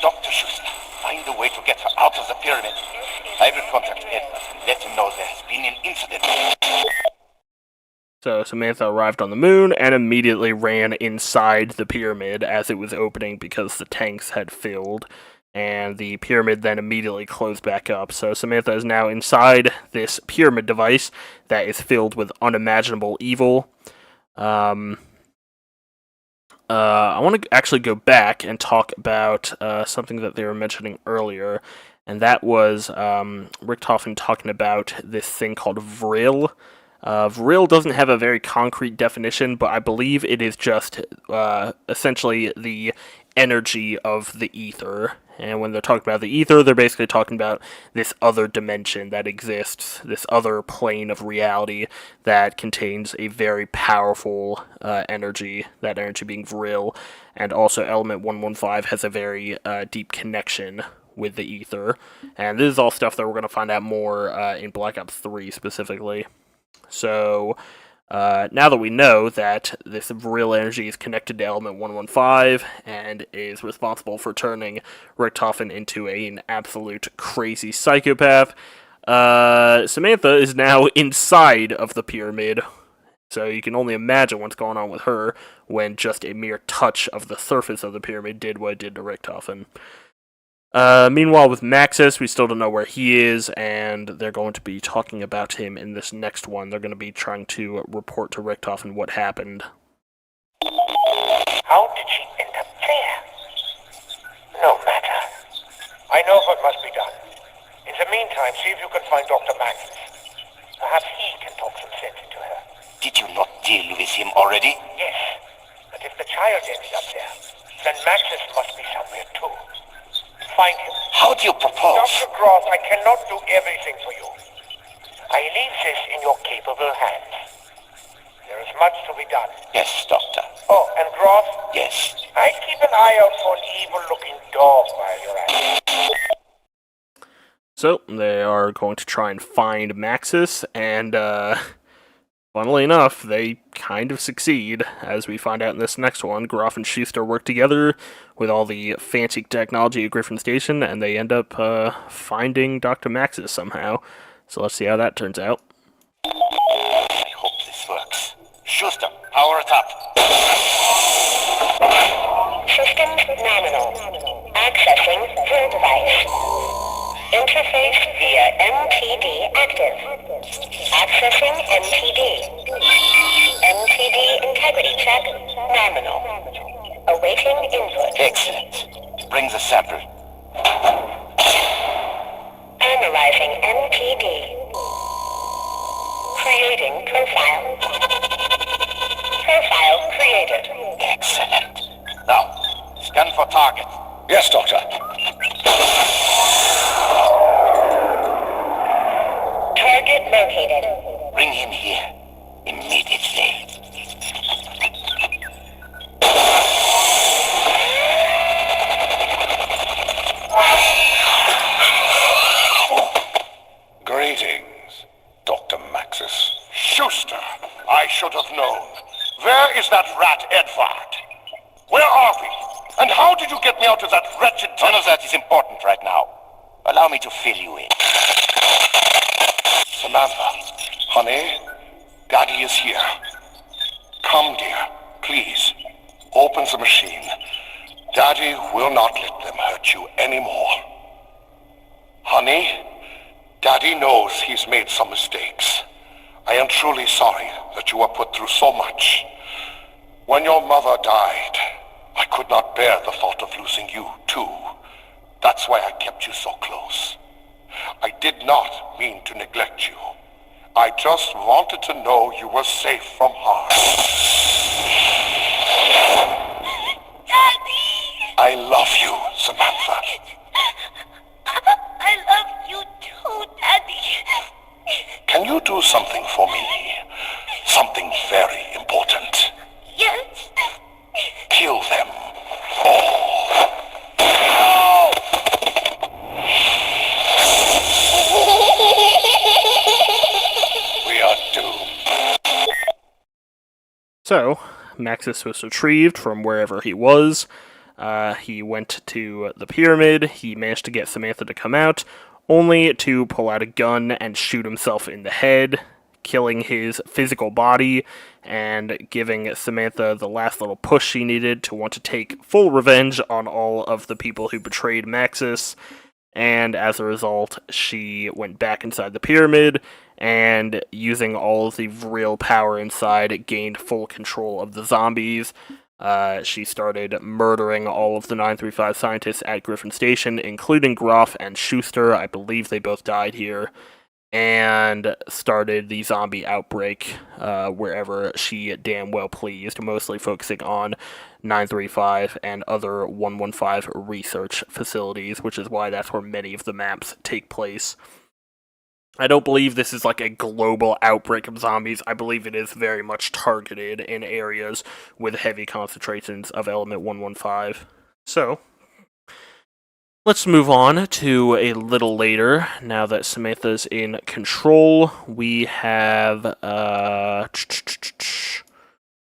Speaker 7: Dr. Schuster, find a way to get her out of the pyramid. I will contact Edward and let him know there has been an incident.
Speaker 1: So Samantha arrived on the moon and immediately ran inside the pyramid as it was opening because the tanks had filled, and the pyramid then immediately closed back up. So Samantha is now inside this pyramid device that is filled with unimaginable evil. I want to actually go back and talk about something that they were mentioning earlier, and that was Richthofen talking about this thing called Vril. Vril doesn't have a very concrete definition, but I believe it is just essentially the energy of the ether. And when they're talking about the ether, they're basically talking about this other dimension that exists, this other plane of reality that contains a very powerful energy, that energy being Vril. And also Element 115 has a very deep connection with the ether. And this is all stuff that we're going to find out more in Black Ops 3 specifically. So, now that we know that this Vril energy is connected to Element 115 and is responsible for turning Richthofen into an absolute crazy psychopath, Samantha is now inside of the pyramid. So you can only imagine what's going on with her when just a mere touch of the surface of the pyramid did what it did to Richthofen. Meanwhile, with Maxis, we still don't know where he is, and they're going to be talking about him in this next one. They're going to be trying to report to Richthofen what happened.
Speaker 6: How did she end up there? No matter. I know what must be done. In the meantime, see if you can find Dr. Maxis. Perhaps he can talk some sense into her.
Speaker 7: Did you not deal with him already?
Speaker 6: Yes, but if the child ends up there, then Maxis must be somewhere too. Find him.
Speaker 7: How do you propose?
Speaker 6: Dr. Groff, I cannot do everything for you. I leave this in your capable hands. There is much to be done.
Speaker 7: Yes, Doctor.
Speaker 6: Oh, and Groff?
Speaker 7: Yes.
Speaker 6: I keep an eye out for an evil-looking dog while you're at it.
Speaker 1: So, they are going to try and find Maxis, and, funnily enough, they kind of succeed, as we find out in this next one. Groff and Schuster work together with all the fancy technology at Griffin Station, and they end up, finding Dr. Maxis somehow. So let's see how that turns out.
Speaker 7: I hope this works. Schuster, power it up.
Speaker 3: Systems nominal. Accessing her device. Interface via MTD active. Accessing MTD. MTD integrity check nominal. Awaiting input.
Speaker 7: Excellent. Bring the sample.
Speaker 3: Analyzing MTD. Creating profile. Profile created.
Speaker 7: Excellent. Now, scan for target.
Speaker 5: Yes, Doctor.
Speaker 3: Target located.
Speaker 7: Bring him here. Immediately.
Speaker 5: Greetings, Dr. Maxis.
Speaker 2: Schuster, I should have known. Where is that rat Edvard? Where are we? And how did you get me out of that wretched
Speaker 7: None of that is important right now. Allow me to fill you in.
Speaker 5: Samantha, honey, Daddy is here. Come, dear, please. Open the machine. Daddy will not let them hurt you anymore. Honey, Daddy knows he's made some mistakes. I am truly sorry that you were put through so much. When your mother died, I could not bear the thought of losing you, too. That's why I kept you so close. I did not mean to neglect you. I just wanted to know you were safe from harm.
Speaker 3: Daddy!
Speaker 5: I love you, Samantha.
Speaker 3: I love you too, Daddy.
Speaker 5: Can you do something for me? Something very important.
Speaker 3: Yes.
Speaker 5: Kill them all. We are doomed.
Speaker 1: So, Maxis was retrieved from wherever he was. He went to the pyramid. He managed to get Samantha to come out, only to pull out a gun and shoot himself in the head, killing his physical body and giving Samantha the last little push she needed to want to take full revenge on all of the people who betrayed Maxis. And as a result, she went back inside the pyramid and, using all of the real power inside, gained full control of the zombies. She started murdering all of the 935 scientists at Griffin Station, including Groff and Schuster. I believe they both died here. And started the zombie outbreak wherever she damn well pleased, mostly focusing on 935 and other 115 research facilities, which is why that's where many of the maps take place. I don't believe this is like a global outbreak of zombies. I believe it is very much targeted in areas with heavy concentrations of element 115. So, let's move on to a little later. Now that Samantha's in control, we have, so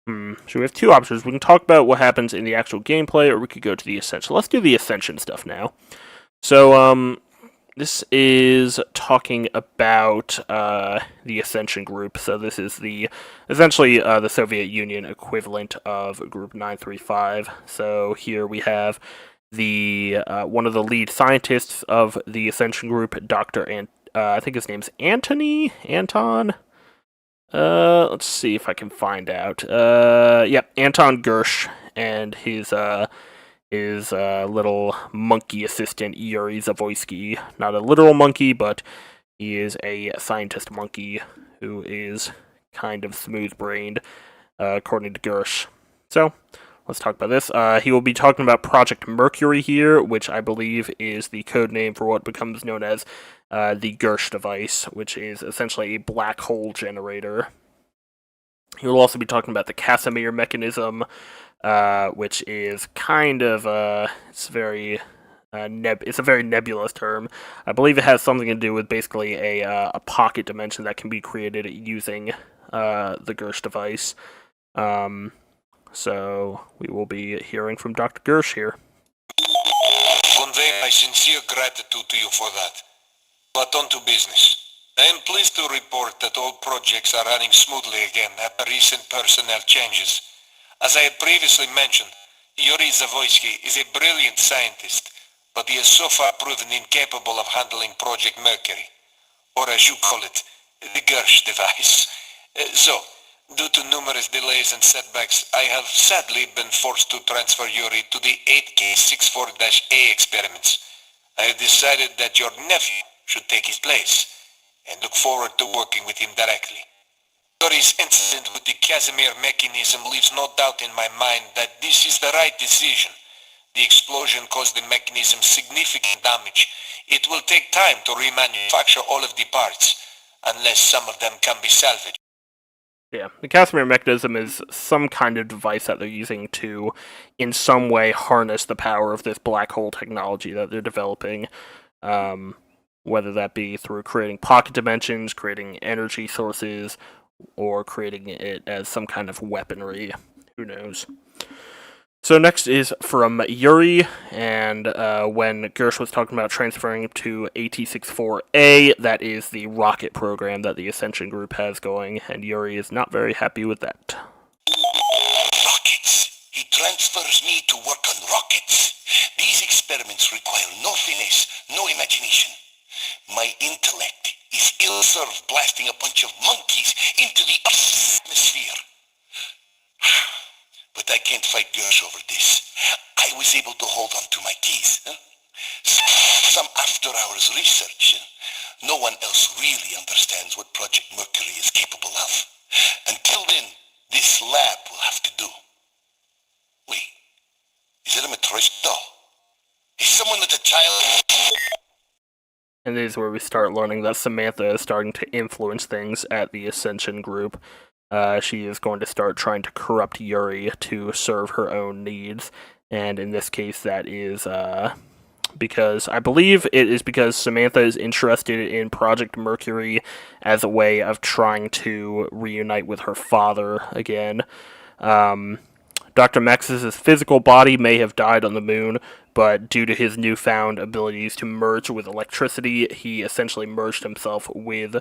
Speaker 1: we have two options. We can talk about what happens in the actual gameplay, or we could go to the Ascension. Let's do the Ascension stuff now. So, this is talking about the Ascension group. So this is essentially the Soviet Union equivalent of Group 935. So here we have the one of the lead scientists of the Ascension group, I think his name's Anton. Let's see if I can find out. Yep, Anton Gersh, and his little monkey assistant, Yuri Zavoysky. Not a literal monkey, but he is a scientist monkey who is kind of smooth-brained, according to Gersh. So, let's talk about this. He will be talking about Project Mercury here, which I believe is the code name for what becomes known as the Gersh device, which is essentially a black hole generator. He will also be talking about the Casimir mechanism, which is kind of it's very it's a very nebulous term. I believe it has something to do with basically a pocket dimension that can be created using the Gersh device. So we will be hearing from Dr. Gersh here.
Speaker 6: Convey my sincere gratitude to you for that. But on to business. I am pleased to report that all projects are running smoothly again after recent personnel changes. As I had previously mentioned, Yuri Zavoysky is a brilliant scientist, but he has so far proven incapable of handling Project Mercury, or as you call it, the Gersh device. So, due to numerous delays and setbacks, I have sadly been forced to transfer Yuri to the 8K64-A experiments. I have decided that your nephew should take his place, and look forward to working with him directly. Yuri's incident with the Casimir mechanism leaves no doubt in my mind that this is the right decision. The explosion caused the mechanism significant damage. It will take time to remanufacture all of the parts, unless some of them can be salvaged.
Speaker 1: Yeah, the Casimir mechanism is some kind of device that they're using to, in some way, harness the power of this black hole technology that they're developing. Whether that be through creating pocket dimensions, creating energy sources, or creating it as some kind of weaponry. Who knows? So next is from Yuri, and when Gersh was talking about transferring to AT-64A, that is the rocket program that the Ascension group has going, and Yuri is not very happy with that.
Speaker 7: Rockets. He transfers me to work on rockets. These experiments require no finesse, no imagination. My intellect is ill-served blasting a bunch of monkeys into the atmosphere. But I can't fight Gersh over this. I was able to hold on to my keys. Some after-hours research. No one else really understands what Project Mercury is capable of. Until then, this lab will have to do. Wait, is it a Matryoshka doll? Is someone with a child?
Speaker 1: And this is where we start learning that Samantha is starting to influence things at the Ascension group. She is going to start trying to corrupt Yuri to serve her own needs, and in this case that is because I believe it is because Samantha is interested in Project Mercury as a way of trying to reunite with her father again. Dr. Max's physical body may have died on the moon, but due to his newfound abilities to merge with electricity, he essentially merged himself with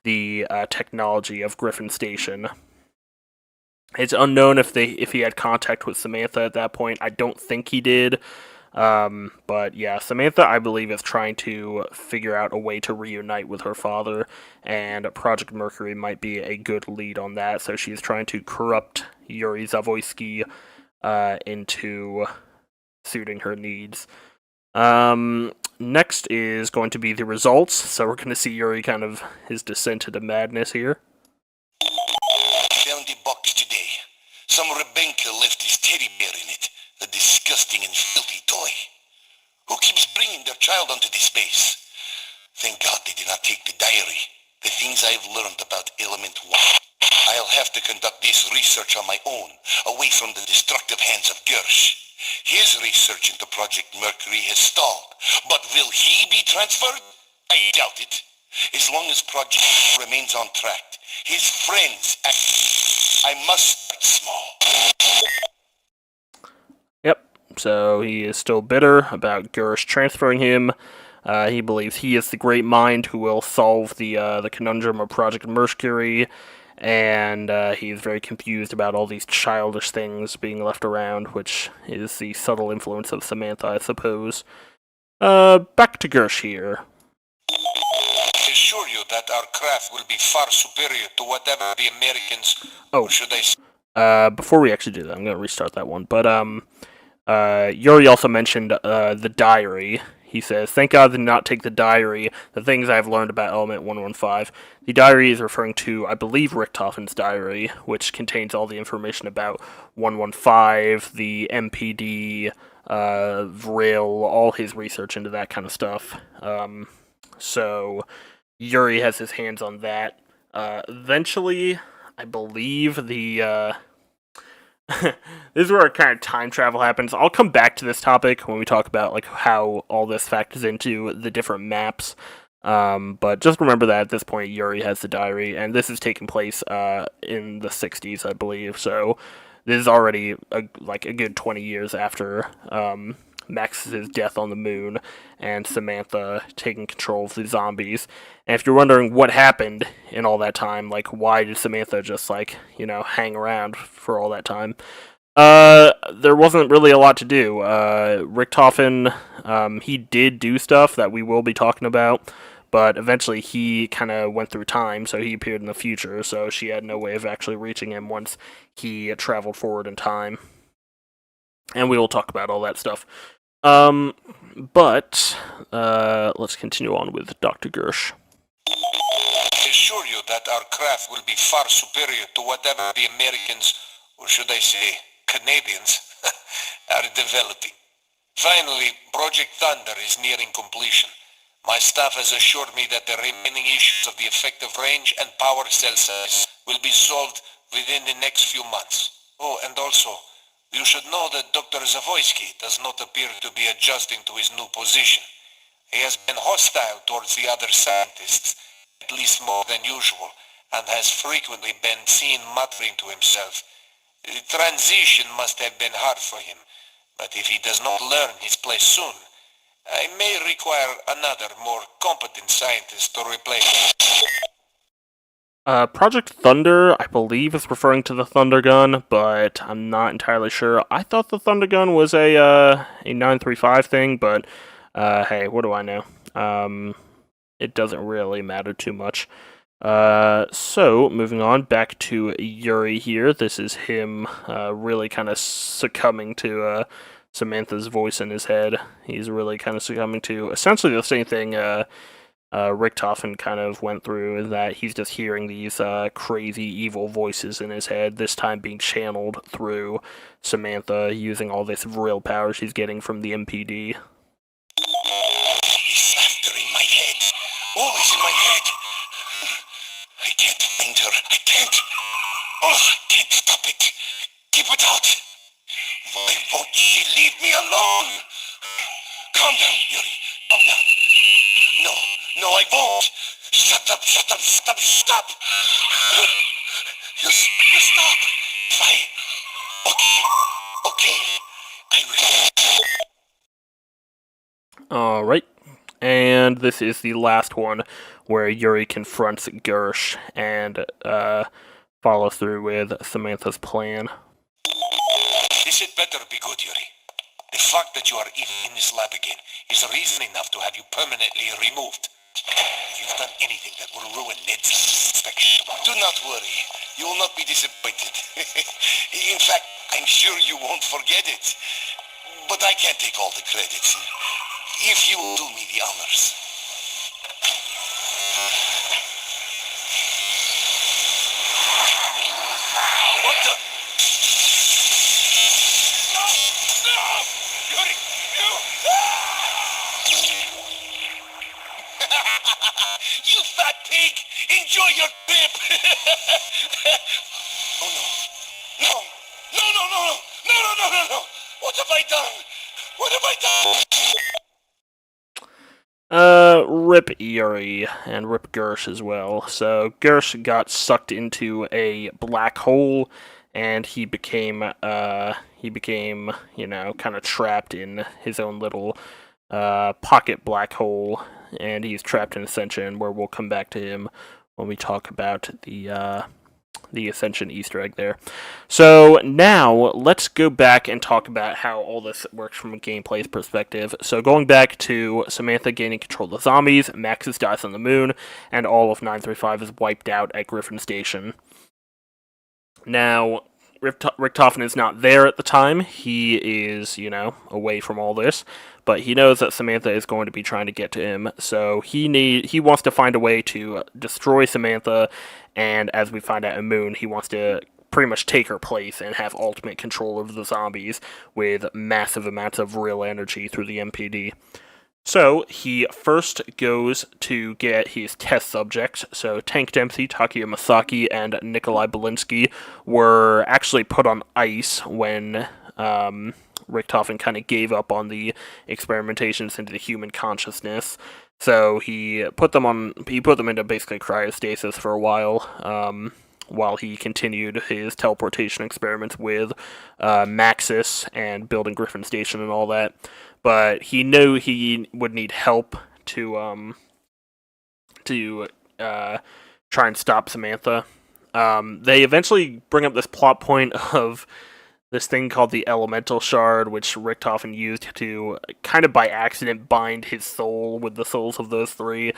Speaker 1: the technology of Griffin Station. It's unknown if he had contact with Samantha at that point. I don't think he did. But yeah, Samantha, I believe, is trying to figure out a way to reunite with her father, and Project Mercury might be a good lead on that. So she's trying to corrupt Yuri Zavoysky into suiting her needs. Next is going to be the results. So we're going to see Yuri kind of his descent into madness here.
Speaker 7: Found the box today. Some Rebenka left his teddy bear in it. A disgusting and filthy toy. Who keeps bringing their child onto this base? Thank God they did not take the diary. The things I've learned about Element 1. I'll have to conduct this research on my own, away from the destructive hands of Gersh. His research into Project Mercury has stalled, but will he be transferred? I doubt it. As long as Project remains on track, his friends I must start small.
Speaker 1: Yep, so he is still bitter about Gersh transferring him. He believes he is the great mind who will solve the conundrum of Project Mercury, and he's very confused about all these childish things being left around, which is the subtle influence of Samantha, I suppose. Back to Gersh here.
Speaker 6: I assure you that our craft will be far superior to whatever the Americans...
Speaker 1: Oh,
Speaker 6: should I...
Speaker 1: before we actually do that, I'm going to restart that one, but, Yuri also mentioned, the diary he says, "Thank God I did not take the diary, the things I've learned about Element 115. The diary is referring to, I believe, Richtofen's diary, which contains all the information about 115, the MPD, Vril, all his research into that kind of stuff. So Yuri has his hands on that. Eventually, I believe the this is where kind of time travel happens. I'll come back to this topic when we talk about like how all this factors into the different maps. But just remember that at this point, Yuri has the diary, and this is taking place in the 60s, I believe. So this is already a good 20 years after Max's death on the moon and Samantha taking control of the zombies. And if you're wondering what happened in all that time, like why did Samantha just hang around for all that time? There wasn't really a lot to do. Richtofen, he did do stuff that we will be talking about, but eventually he kind of went through time, so he appeared in the future, so she had no way of actually reaching him once he traveled forward in time. And we will talk about all that stuff. But let's continue on with Dr. Gersh.
Speaker 7: I assure you that our craft will be far superior to whatever the Americans, or should I say, Canadians, are developing. Finally, Project Thunder is nearing completion. My staff has assured me that the remaining issues of the effective range and power cell size will be solved within the next few months. Oh, and also, you should know that Dr. Zavoysky does not appear to be adjusting to his new position. He has been hostile towards the other scientists, at least more than usual, and has frequently been seen muttering to himself. The transition must have been hard for him, but if he does not learn his place soon, I may require another, more competent scientist to replace him.
Speaker 1: Project Thunder, I believe, is referring to the Thunder Gun, but I'm not entirely sure. I thought the Thunder Gun was a 935 thing, but hey, what do I know? It doesn't really matter too much. So, moving on, back to Yuri here. This is him really kind of succumbing to Samantha's voice in his head. He's really kind of succumbing to essentially the same thing Richtofen kind of went through, is that he's just hearing these crazy evil voices in his head, this time being channeled through Samantha, using all this real power she's getting from the MPD.
Speaker 7: He's after in my head. Always in my head. I can't find her. I can't. Oh, I can't stop it. Keep it out. Why won't she leave me alone? Calm down, Yuri. Calm down. No, I won't. Shut up. You stop. Fine. Okay. I will.
Speaker 1: Alright, and this is the last one where Yuri confronts Gersh and follows through with Samantha's plan.
Speaker 7: This had better be good, Yuri. The fact that you are even in this lab again is reason enough to have you permanently removed. If you've done anything that will ruin Ned's inspection tomorrow, do not worry. You will not be disappointed. In fact, I'm sure you won't forget it. But I can't take all the credits. If you will do me the honors. What the? No! Yuri! You fat pig! Enjoy your trip! Oh no! No! What have I done?
Speaker 1: Rip Yuri, and Rip Gersh as well. So, Gersh got sucked into a black hole, and he became, kind of trapped in his own little, pocket black hole, and he's trapped in Ascension, where we'll come back to him when we talk about the Ascension Easter egg there. So now let's go back and talk about how all this works from a gameplay perspective. So going back to Samantha gaining control of the zombies, Maxis dies on the moon, and all of 935 is wiped out at Griffin Station. Now, Richtofen is not there at the time. He is, away from all this, but he knows that Samantha is going to be trying to get to him. So he wants to find a way to destroy Samantha, and as we find out in Moon, he wants to pretty much take her place and have ultimate control over the zombies with massive amounts of real energy through the MPD. So, he first goes to get his test subjects. So, Tank Dempsey, Takeo Masaki, and Nikolai Belinsky were actually put on ice when Richtofen kind of gave up on the experimentations into the human consciousness. So, he put them into basically cryostasis for a while he continued his teleportation experiments with Maxis and building Griffin Station and all that. But he knew he would need help to try and stop Samantha. They eventually bring up this plot point of this thing called the Elemental Shard, which Richtofen used to kind of by accident bind his soul with the souls of those three.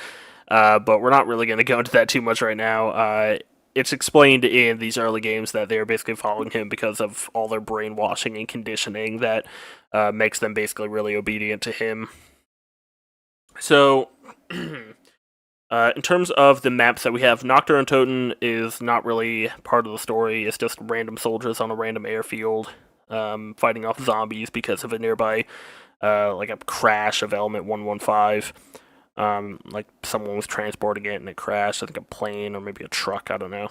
Speaker 1: But we're not really going to go into that too much right now. It's explained in these early games that they're basically following him because of all their brainwashing and conditioning that makes them basically really obedient to him. So, in terms of the maps that we have, Nocturne Toten is not really part of the story. It's just random soldiers on a random airfield fighting off zombies because of a nearby, like a crash of Element 115. Like someone was transporting it and it crashed. I think a plane or maybe a truck, I don't know.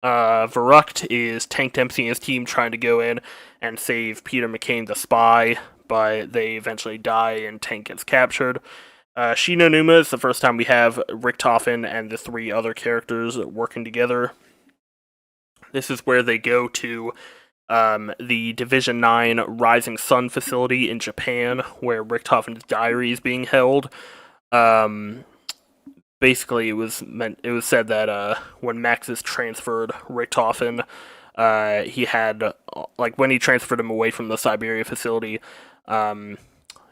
Speaker 1: Verrucht is Tank Dempsey and his team trying to go in and save Peter McCain the spy, but they eventually die and Tank gets captured. Shi no Numa is the first time we have Richtofen and the three other characters working together. This is where they go to the Division 9 Rising Sun facility in Japan, where Richtofen's diary is being held. Basically, it was said that when Maxis transferred Richtofen, he had when he transferred him away from the Siberia facility,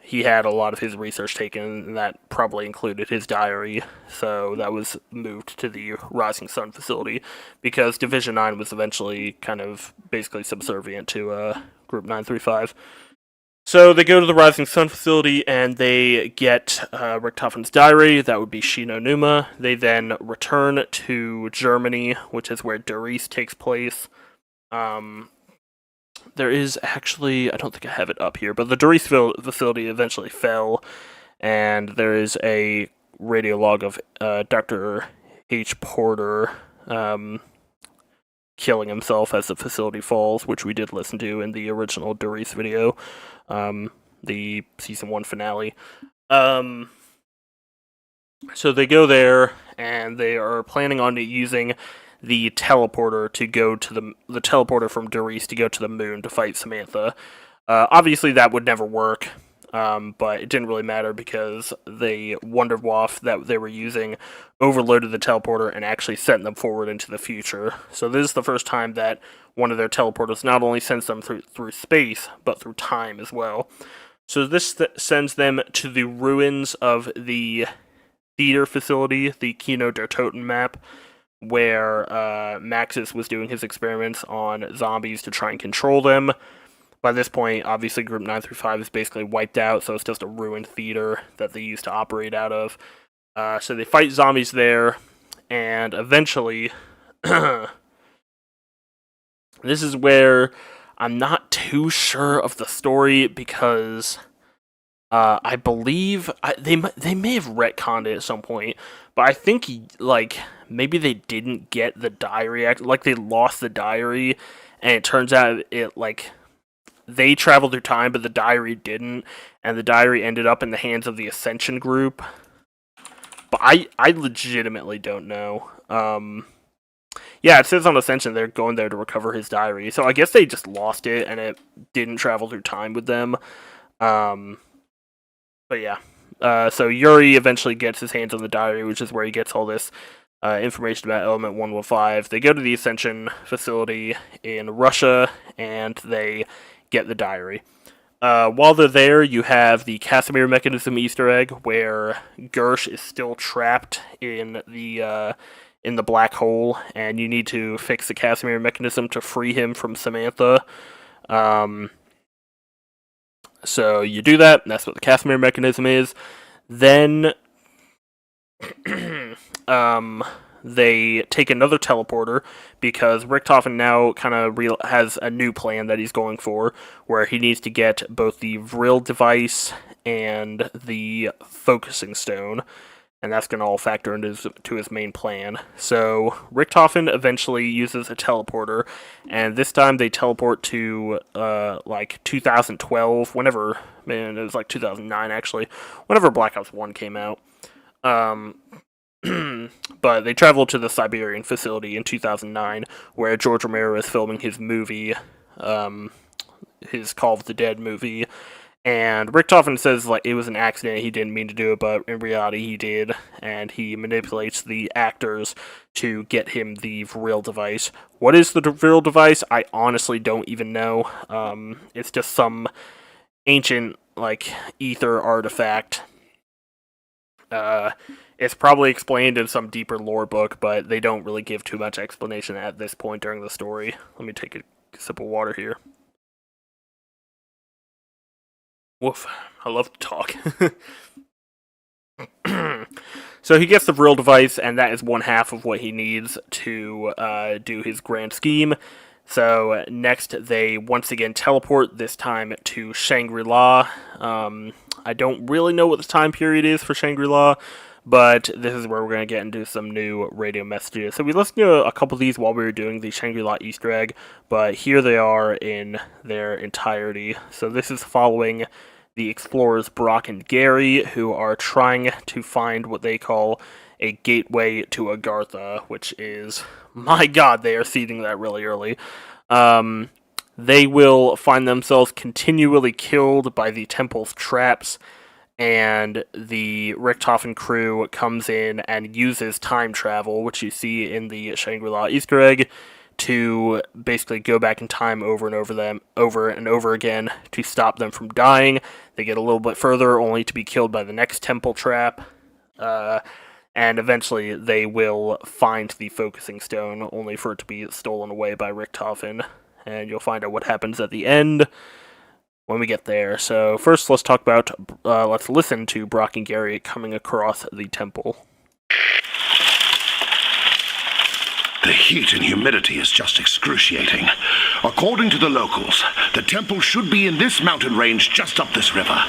Speaker 1: he had a lot of his research taken, and that probably included his diary. So that was moved to the Rising Sun facility because Division 9 was eventually kind of basically subservient to Group 935. So they go to the Rising Sun facility and they get Richtofen's diary. That would be Shi no Numa. They then return to Germany, which is where Der Riese takes place. There is actually, I don't think I have it up here, but the Der Riese facility eventually fell, and there is a radio log of Dr. H. Porter killing himself as the facility falls, which we did listen to in the original Der Riese video. The season 1 finale. So they go there, and they are planning on using the teleporter to go to the teleporter from Der Riese to go to the moon to fight Samantha. Obviously, that would never work, but it didn't really matter because the Wunderwaffe that they were using overloaded the teleporter and actually sent them forward into the future. So this is the first time that one of their teleporters not only sends them through space, but through time as well. So this sends them to the ruins of the theater facility, the Kino der Toten map, where Maxis was doing his experiments on zombies to try and control them. By this point, obviously, Group 935 is basically wiped out, so it's just a ruined theater that they used to operate out of. So they fight zombies there, and eventually, this is where I'm not too sure of the story, because I believe they may have retconned it at some point, but I think maybe they didn't get the diary, they lost the diary, and it turns out they traveled through time, but the diary didn't, and the diary ended up in the hands of the Ascension group. But I legitimately don't know. Yeah, it says on Ascension they're going there to recover his diary, so I guess they just lost it, and it didn't travel through time with them. But yeah. So Yuri eventually gets his hands on the diary, which is where he gets all this information about Element 115. They go to the Ascension facility in Russia, and they get the diary. While they're there, you have the Casimir mechanism Easter egg, where Gersh is still trapped in the in the black hole, and you need to fix the Casimir mechanism to free him from Samantha. So you do that, and that's what the Casimir mechanism is. Then they take another teleporter because Richtofen now kind of has a new plan that he's going for, where he needs to get both the Vril device and the focusing stone, and that's going to all factor into his main plan. So Richtofen eventually uses a teleporter, and this time they teleport to like 2012, whenever, man, it was like 2009 actually, whenever Black Ops 1 came out. But they travel to the Siberian facility in 2009, where George Romero is filming his movie, his Call of the Dead movie. And Richtofen says like it was an accident, he didn't mean to do it, but in reality he did, and he manipulates the actors to get him the Vril device. What is the Vril device? I honestly don't even know. It's just some ancient like ether artifact. It's probably explained in some deeper lore book, but they don't really give too much explanation at this point during the story. Let me take a sip of water here. Woof, I love to talk. So he gets the Vril device, and that is one half of what he needs to do his grand scheme. So next they once again teleport, this time to Shangri-La. I don't really know what the time period is for Shangri-La, but this is where we're going to get into some new radio messages. So we listened to a couple of these while we were doing the Shangri-La Easter egg, but here they are in their entirety. So this is following the explorers Brock and Gary, who are trying to find what they call a gateway to Agartha, which is, my god, they are seeding that really early. They will find themselves continually killed by the temple's traps, and the Richtofen crew comes in and uses time travel, which you see in the Shangri-La Easter egg, to basically go back in time over and over again to stop them from dying. They get a little bit further, only to be killed by the next temple trap, and eventually they will find the focusing stone, only for it to be stolen away by Richtofen. And you'll find out what happens at the end when we get there. So first, let's listen to Brock and Gary coming across the temple.
Speaker 2: The heat and humidity is just excruciating. According to the locals, the temple should be in this mountain range just up this river.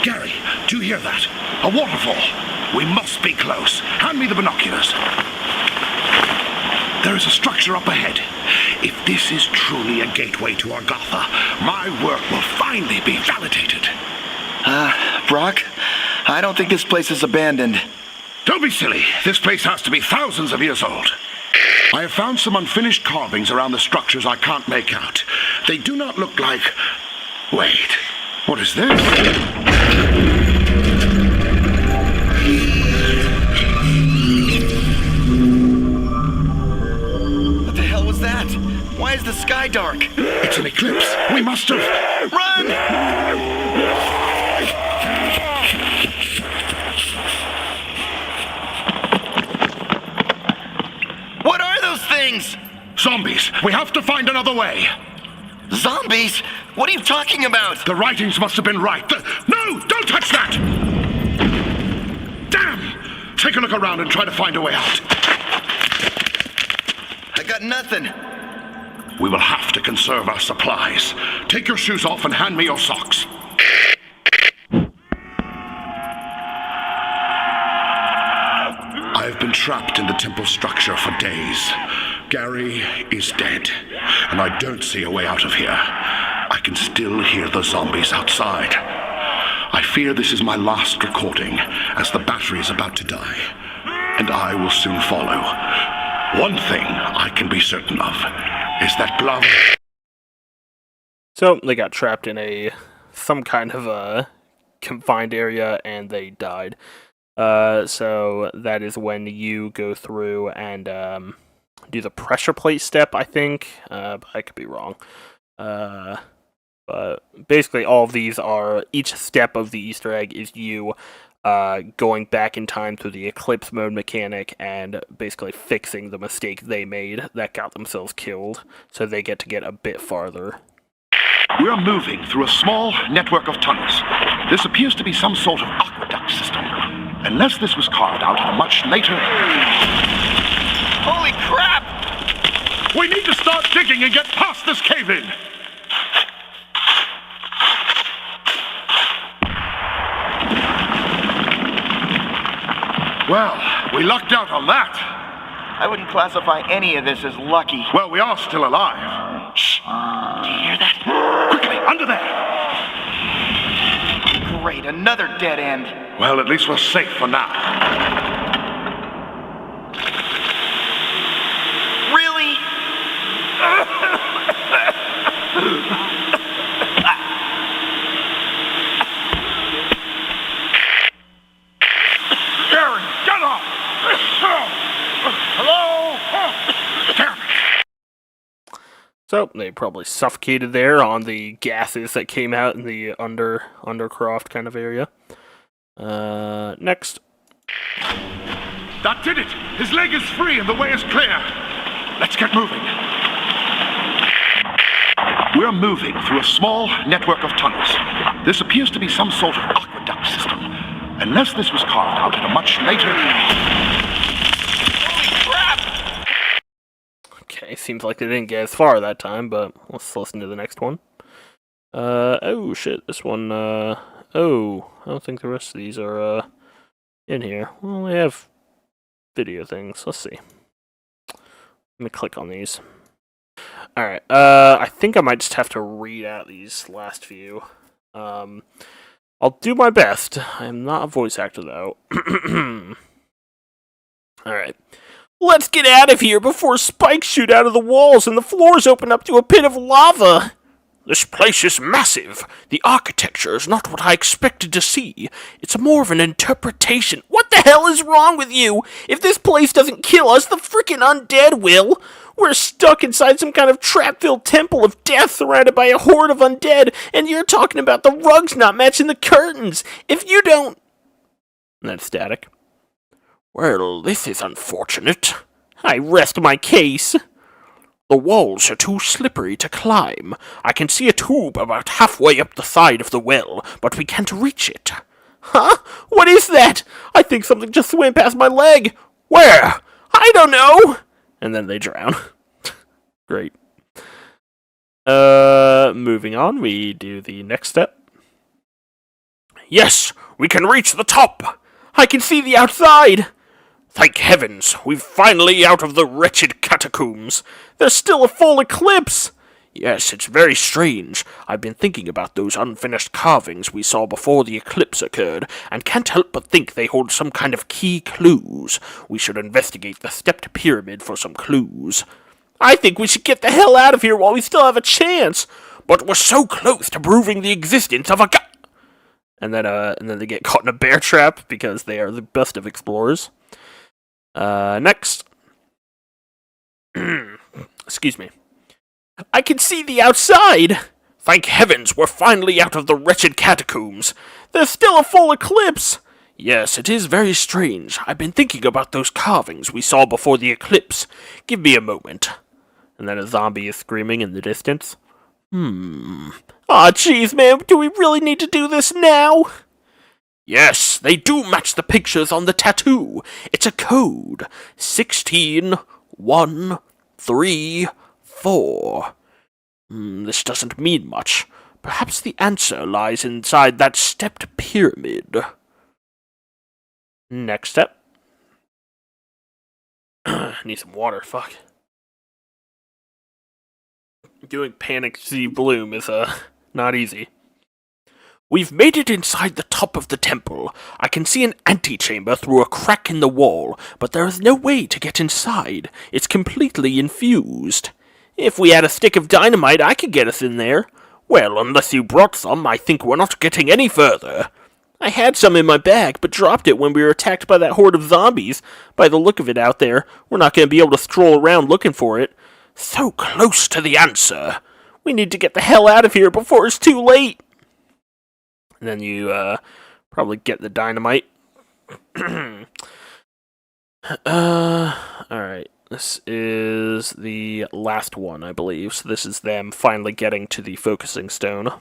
Speaker 2: Gary, do you hear that? A waterfall. We must be close. Hand me the binoculars. There is a structure up ahead. If this is truly a gateway to Agartha, my work will finally be validated.
Speaker 9: Brock, I don't think this place is abandoned.
Speaker 2: Don't be silly. This place has to be thousands of years old. I have found some unfinished carvings around the structures I can't make out. They do not look like... Wait, what is this?
Speaker 9: What the hell was that? Why is the sky dark?
Speaker 2: It's an eclipse. We must have...
Speaker 9: Run! What are those things?
Speaker 2: Zombies. We have to find another way.
Speaker 9: Zombies? What are you talking about?
Speaker 2: The writings must have been right. No! Don't touch that! Damn! Take a look around and try to find a way out.
Speaker 9: I got nothing.
Speaker 2: We will have to conserve our supplies. Take your shoes off and hand me your socks. I have been trapped in the temple structure for days. Gary is dead, and I don't see a way out of here. I can still hear the zombies outside. I fear this is my last recording, as the battery is about to die, and I will soon follow. One thing I can be certain of is that glove...
Speaker 1: So they got trapped in some kind of a confined area, and they died. So that is when you go through and do the pressure plate step, I think. But I could be wrong. But basically all of these are, each step of the Easter egg is you going back in time through the Eclipse mode mechanic and basically fixing the mistake they made that got themselves killed, so they get to get a bit farther.
Speaker 2: We're moving through a small network of tunnels. This appears to be some sort of aqueduct system. Unless this was carved out at a much later...
Speaker 9: Holy crap!
Speaker 2: We need to start digging and get past this cave-in! Well, we lucked out on that.
Speaker 9: I wouldn't classify any of this as lucky.
Speaker 2: Well, we are still alive. Shh.
Speaker 9: Do you hear that?
Speaker 2: Quickly, under there!
Speaker 9: Great, another dead end.
Speaker 2: Well, at least we're safe for now.
Speaker 9: Really?
Speaker 2: Gary, get up! Hello? Damn it!
Speaker 1: So, they probably suffocated there on the gases that came out in the Undercroft kind of area. Next.
Speaker 2: That did it! His leg is free and the way is clear! Let's get moving. We're moving through a small network of tunnels. This appears to be some sort of aqueduct system. Unless this was carved out at a much later...
Speaker 9: Holy crap!
Speaker 1: Okay, seems like they didn't get as far that time, but let's listen to the next one. Oh shit, this one, oh, I don't think the rest of these are, in here. Well, they have video things. Let's see. Let me click on these. Alright, I think I might just have to read out these last few. I'll do my best. I'm not a voice actor, though. Alright. Let's get out of here before spikes shoot out of the walls and the floors open up to a pit of lava! This place is massive. The architecture is not what I expected to see. It's more of an interpretation. What the hell is wrong with you? If this place doesn't kill us, the frickin' undead will. We're stuck inside some kind of trap-filled temple of death surrounded by a horde of undead, and you're talking about the rugs not matching the curtains. If you don't... That's static. Well, this is unfortunate. I rest my case. The walls are too slippery to climb. I can see a tube about halfway up the side of the well, but we can't reach it. Huh? What is that? I think something just swam past my leg. Where? I don't know. And then they drown. Great. Moving on, we do the next step. Yes, we can reach the top. I can see the outside. Thank heavens, we're finally out of the wretched catacombs. There's still a full eclipse. Yes, it's very strange. I've been thinking about those unfinished carvings we saw before the eclipse occurred, and can't help but think they hold some kind of key clues. We should investigate the stepped pyramid for some clues. I think we should get the hell out of here while we still have a chance. But we're so close to proving the existence of a and then they get caught in a bear trap because they are the best of explorers. Next. Excuse me. I can see the outside! Thank heavens, we're finally out of the wretched catacombs. There's still a full eclipse! Yes, it is very strange. I've been thinking about those carvings we saw before the eclipse. Give me a moment. And then a zombie is screaming in the distance. Aw, jeez, man, do we really need to do this now? Yes, they do match the pictures on the tattoo. It's a code. 16134. This doesn't mean much. Perhaps the answer lies inside that stepped pyramid. Next step. Need some water, fuck. Doing Panic City Bloom is, not easy. We've made it inside the top of the temple. I can see an antechamber through a crack in the wall, but there is no way to get inside. It's completely infused. If we had a stick of dynamite, I could get us in there. Well, unless you brought some, I think we're not getting any further. I had some in my bag, but dropped it when we were attacked by that horde of zombies. By the look of it out there, we're not going to be able to stroll around looking for it. So close to the answer. We need to get the hell out of here before it's too late. And then you, probably get the dynamite Alright. This is the last one, I believe. So this is them finally getting to the focusing stone.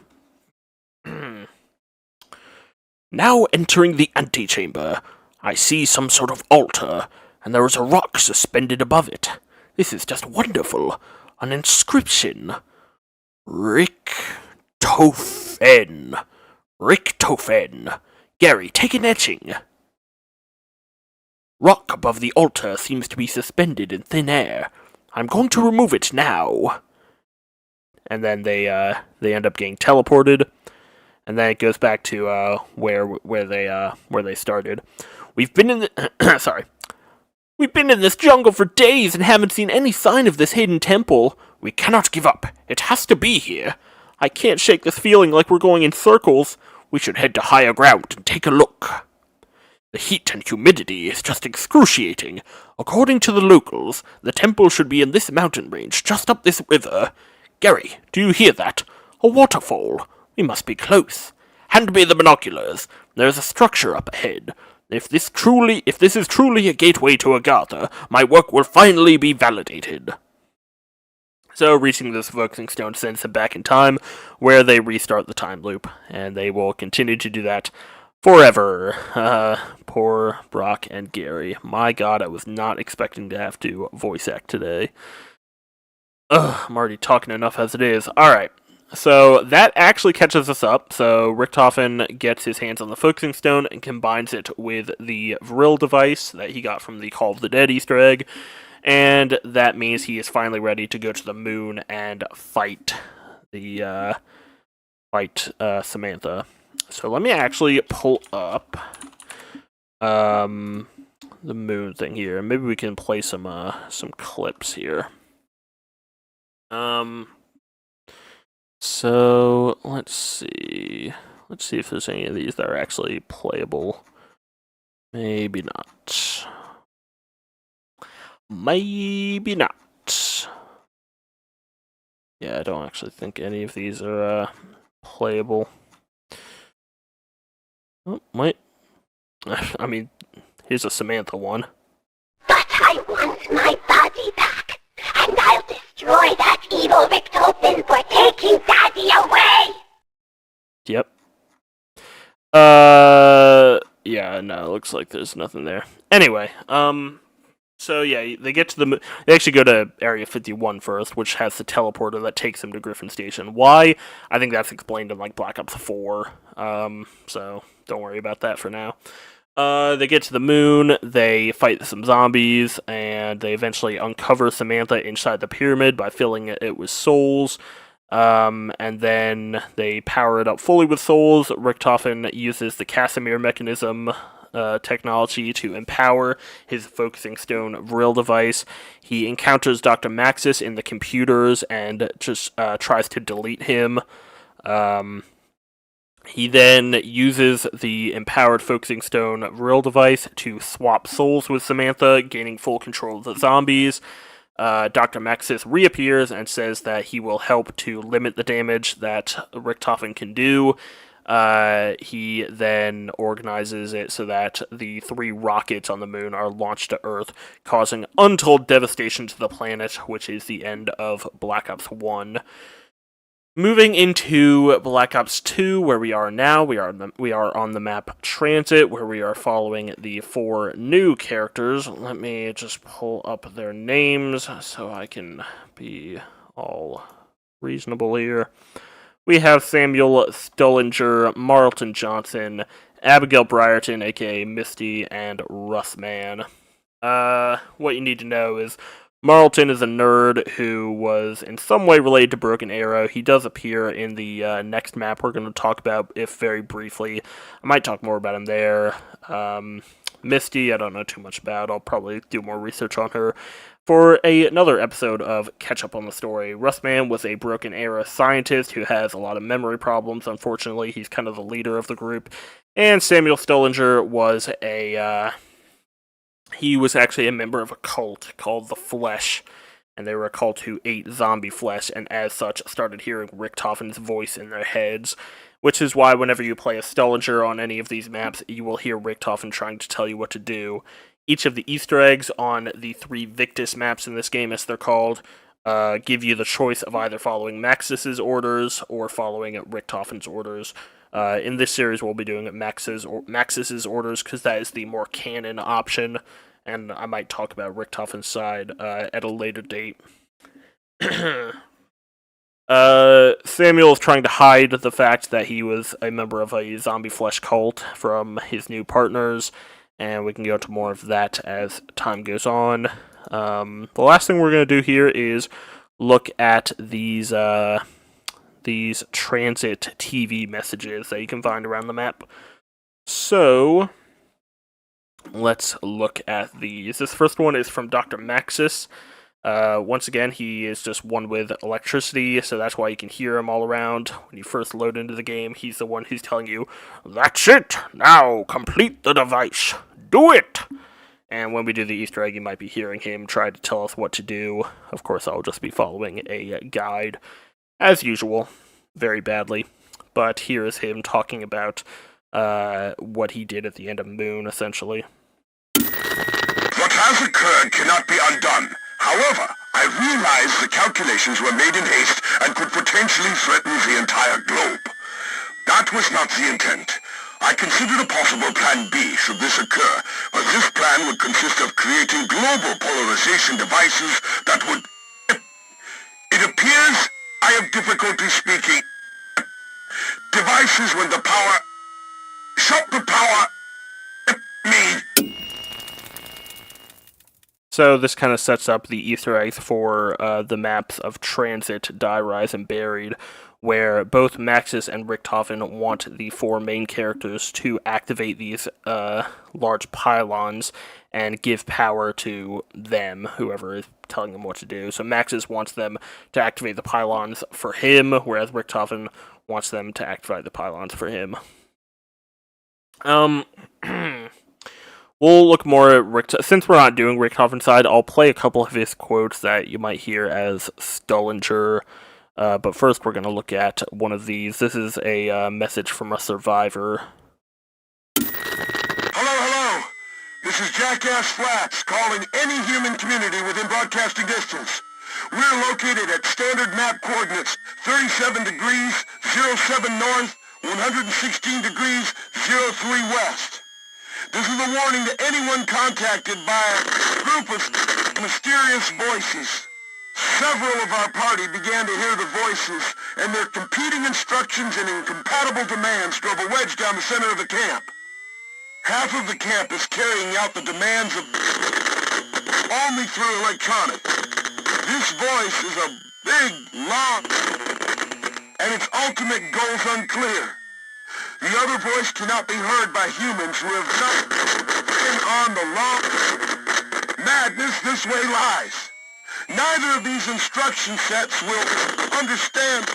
Speaker 1: Now entering the antechamber, I see some sort of altar, and there is a rock suspended above it. This is just wonderful. An inscription. Richtofen. Richtofen. Gary, take an etching. Rock above the altar seems to be suspended in thin air. I'm going to remove it now. And then they end up getting teleported, and then it goes back to where they started. We've been in the We've been in this jungle for days and haven't seen any sign of this hidden temple. We cannot give up. It has to be here. I can't shake this feeling like we're going in circles. We should head to higher ground and take a look. The heat and humidity is just excruciating. According to the locals, the temple should be in this mountain range, just up this river. Gary, do you hear that? A waterfall. We must be close. Hand me the binoculars. There is a structure up ahead. If this is truly a gateway to Agartha, my work will finally be validated. So, reaching this focusing stone sends them back in time, where they restart the time loop, and they will continue to do that forever. Poor Brock and Gary. My god, I was not expecting to have to voice act today. I'm already talking enough as it is. Alright, so that actually catches us up. So Richtofen gets his hands on the focusing stone and combines it with the Vril device that he got from the Call of the Dead Easter egg. And that means he is finally ready to go to the moon and fight Samantha. So let me actually pull up the moon thing here. Maybe we can play some clips here. So let's see. Let's see if there's any of these that are actually playable. Maybe not. Maybe not. Yeah, I don't actually think any of these are playable. Oh, wait. I mean, here's a Samantha one.
Speaker 3: But I want my body back, and I'll destroy that evil Richtofen for taking Daddy away!
Speaker 1: Yep. Yeah, no, it looks like there's nothing there. Anyway, so yeah, they get to they actually go to Area 51 first, which has the teleporter that takes them to Griffin Station. Why? I think that's explained in, like, Black Ops 4, so don't worry about that for now. They get to the moon, they fight some zombies, and they eventually uncover Samantha inside the pyramid by filling it with souls. And then they power it up fully with souls. Richtofen uses the Casimir mechanism technology to empower his focusing stone Vril device. He encounters Dr. Maxis in the computers and just tries to delete him. He then uses the empowered focusing stone Vril device to swap souls with Samantha, gaining full control of the zombies. Dr. Maxis reappears and says that he will help to limit the damage that Richtofen can do. He then organizes it so that the 3 rockets on the moon are launched to Earth, causing untold devastation to the planet, which is the end of Black Ops 1. Moving into Black Ops 2, where we are now, we are on the map Transit, where we are following the 4 new characters. Let me just pull up their names so I can be all reasonable here. We have Samuel Stullinger, Marlton Johnson, Abigail Brierton, aka Misty, and Russman. What you need to know is Marlton is a nerd who was in some way related to Broken Arrow. He does appear in the next map we're going to talk about, if very briefly. I might talk more about him there. Misty, I don't know too much about. I'll probably do more research on her for another episode of Catch Up on the Story. Russman was a Broken Arrow scientist who has a lot of memory problems. Unfortunately, he's kind of the leader of the group. And Samuel Stullinger was he was actually a member of a cult called The Flesh. and they were called to eat zombie flesh, and as such started hearing Richtofen's voice in their heads, which is why whenever you play a Stullinger on any of these maps, you will hear Richtofen trying to tell you what to do. Each of the Easter eggs on the 3 Victus maps in this game, as they're called, give you the choice of either following Maxis's orders or following Richtofen's orders. In this series, we'll be doing Maxis's orders, because that is the more canon option, and I might talk about Richtofen's side at a later date. Samuel is trying to hide the fact that he was a member of a zombie flesh cult from his new partners, and we can go into more of that as time goes on. The last thing we're going to do here is look at these transit TV messages that you can find around the map. So, let's look at these. This first one is from Dr. Maxis. Once again, he is just one with electricity, so that's why you can hear him all around. When you first load into the game, he's the one who's telling you, "That's it! Now complete the device! Do it!" And when we do the Easter egg, you might be hearing him try to tell us what to do. Of course, I'll just be following a guide, as usual, very badly. But here is him talking about what he did at the end of Moon, essentially.
Speaker 2: What has occurred cannot be undone. However, I realize the calculations were made in haste and could potentially threaten the entire globe. That was not the intent. I considered a possible plan B should this occur, but this plan would consist of creating global polarization devices that would... It appears I have difficulty speaking. Devices when the power... Shut the power... Me...
Speaker 1: So this kind of sets up the Easter eggs for the maps of Transit, Die, Rise, and Buried, where both Maxis and Richtofen want the 4 main characters to activate these large pylons and give power to them, whoever is telling them what to do. So Maxis wants them to activate the pylons for him, whereas Richtofen wants them to activate the pylons for him. We'll look more at Richthofen. Since we're not doing Richtofen's side, I'll play a couple of his quotes that you might hear as Stullinger. But first, we're going to look at one of these. This is a message from a survivor.
Speaker 2: Hello. This is Jackass Flats calling any human community within broadcasting distance. We're located at standard map coordinates 37 degrees 07 north, 116 degrees 03 west. This is a warning to anyone contacted by a group of mysterious voices. Several of our party began to hear the voices, and their competing instructions and incompatible demands drove a wedge down the center of the camp. Half of the camp is carrying out the demands of only through electronics. This voice is a big, long, and its ultimate goals unclear. The other voice cannot be heard by humans who have not been on the long madness this way lies. Neither of these instruction sets will understand.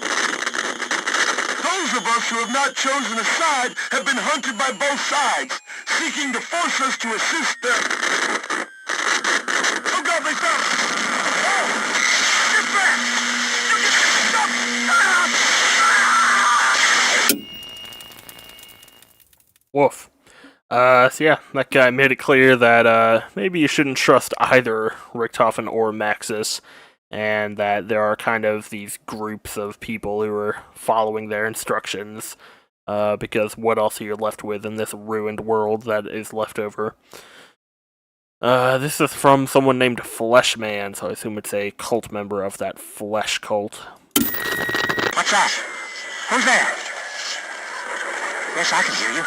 Speaker 2: Those of us who have not chosen a side have been hunted by both sides, seeking to force us to assist them. Oh God, they found us! Oh! Get back! Stop!
Speaker 1: Woof. So yeah, that guy made it clear that maybe you shouldn't trust either Richtofen or Maxis, and that there are kind of these groups of people who are following their instructions, because what else are you left with in this ruined world that is left over? This is from someone named Fleshman, so I assume it's a cult member of that Flesh cult.
Speaker 2: What's that? Who's there? Yes, I can hear you.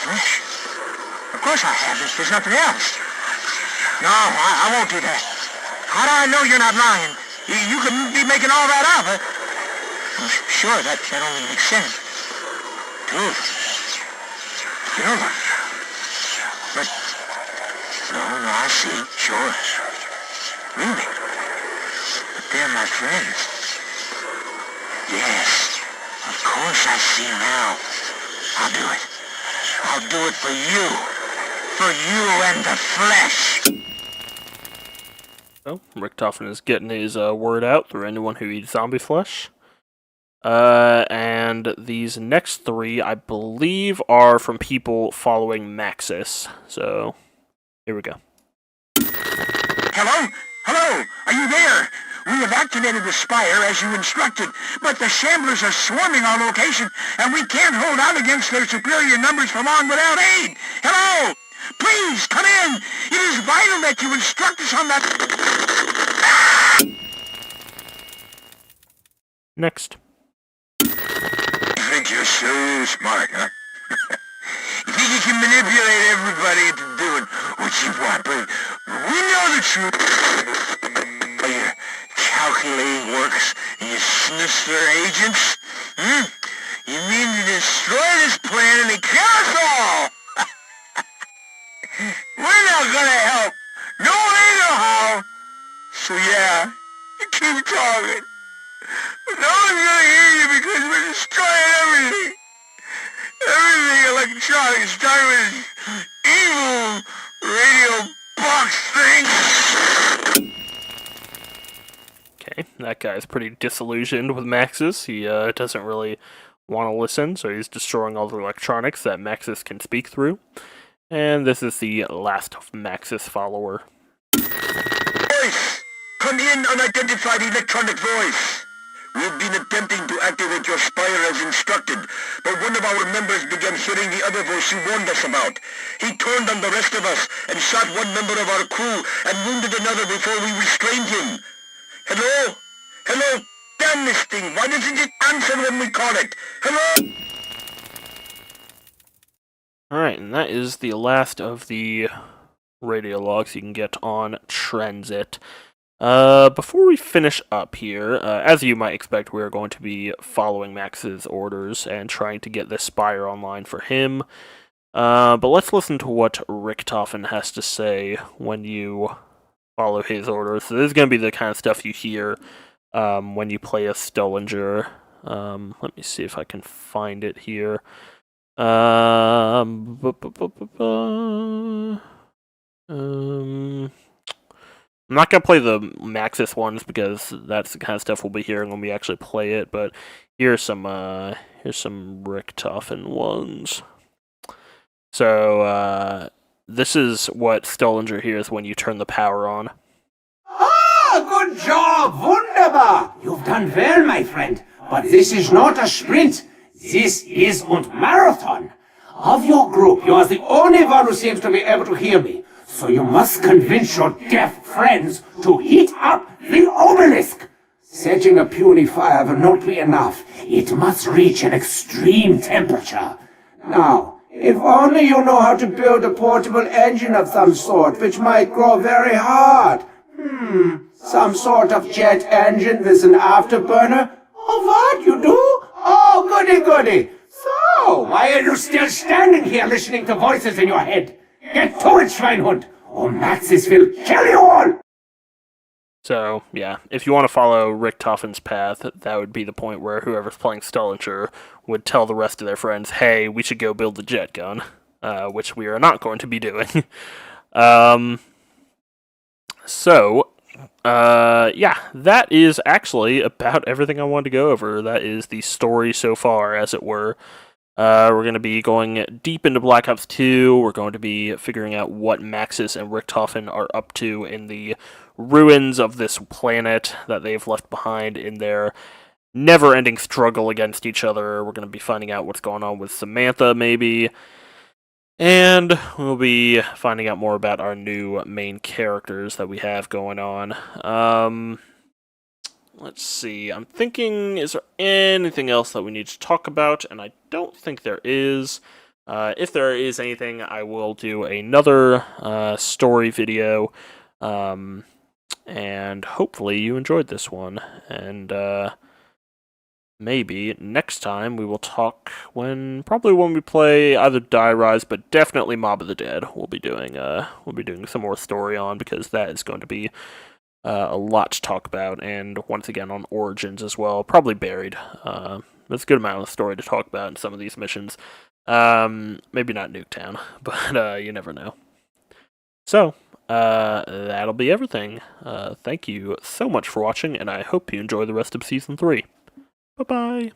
Speaker 2: Flesh? Of course I have. There's nothing else. No, I won't do that. How do I know you're not lying? You could be making all that up, huh? Well, sure, that only makes sense. Dude. But... No, I see. Sure. Really? But they're my friends. Yes. Of course I see now. I'll do it. I'll do it for you. For you and the Flesh.
Speaker 1: So, Richtofen is getting his word out through anyone who eats zombie flesh. And these next three, I believe, are from people following Maxis. So, here we go.
Speaker 10: Hello? Hello? Are you there? We have activated the Spire as you instructed, but the Shamblers are swarming our location, and we can't hold out against their superior numbers for long without aid. Hello? Please, come in. It is vital that you instruct us on that...
Speaker 1: Next.
Speaker 10: You think you're so smart, huh? You think you can manipulate everybody into doing what you want, but we know the truth. Your calculating works and your sinister agents. You mean to destroy this planet and kill us all? We're not gonna help. No way, no how. So yeah, you keep talking. But no one's gonna hear you because we're destroying everything. Everything electronics, starting with this evil radio box thing.
Speaker 1: Okay, that guy's pretty disillusioned with Maxis. He doesn't really want to listen, so he's destroying all the electronics that Maxis can speak through. And this is the last Maxis follower.
Speaker 10: Voice! Come in, unidentified electronic voice! We've been attempting to activate your Spire as instructed, but one of our members began hearing the other voice you warned us about. He turned on the rest of us and shot one member of our crew and wounded another before we restrained him. Hello? Hello? Damn this thing! Why doesn't it answer when we call it? Hello?
Speaker 1: Alright, and that is the last of the radio logs you can get on Transit. Before we finish up here, as you might expect, we're going to be following Max's orders and trying to get this Spire online for him. But let's listen to what Richtofen has to say when you follow his orders. So this is going to be the kind of stuff you hear when you play a Stullinger. Let me see if I can find it here. I'm not going to play the Maxis ones because that's the kind of stuff we'll be hearing when we actually play it, but here's some Richtofen ones. So, this is what Stullinger hears when you turn the power on.
Speaker 11: Ah, good job! Wunderbar! You've done well, my friend. But this is not a sprint. This is a marathon. Of your group, you are the only one who seems to be able to hear me. So you must convince your deaf friends to heat up the obelisk. Setting a puny fire will not be enough. It must reach an extreme temperature. Now, if only you know how to build a portable engine of some sort, which might grow very hard. Some sort of jet engine with an afterburner? Oh, what, you do? Oh, goody, goody. So, why are you still standing here listening to voices in your head? Get to it, Schweinhund, or Maxis will kill you all!
Speaker 1: So, yeah, if you want to follow Richtofen's path, that would be the point where whoever's playing Stullinger would tell the rest of their friends, hey, we should go build the jet gun, which we are not going to be doing. Yeah, that is actually about everything I wanted to go over. That is the story so far, as it were. We're going to be going deep into Black Ops 2. We're going to be figuring out what Maxis and Richtofen are up to in the ruins of this planet that they've left behind in their never-ending struggle against each other. We're going to be finding out what's going on with Samantha, maybe. And we'll be finding out more about our new main characters that we have going on. Let's see, I'm thinking, is there anything else that we need to talk about? And I don't think there is. If there is anything, I will do another story video. And hopefully you enjoyed this one. And maybe next time we will talk probably when we play either Die Rise, but definitely Mob of the Dead. We'll be doing some more story on, because that is going to be a lot to talk about, and once again on Origins as well, probably Buried. There's a good amount of story to talk about in some of these missions. Maybe not Nuketown, but you never know. So, that'll be everything. Thank you so much for watching, and I hope you enjoy the rest of Season 3. Bye-bye!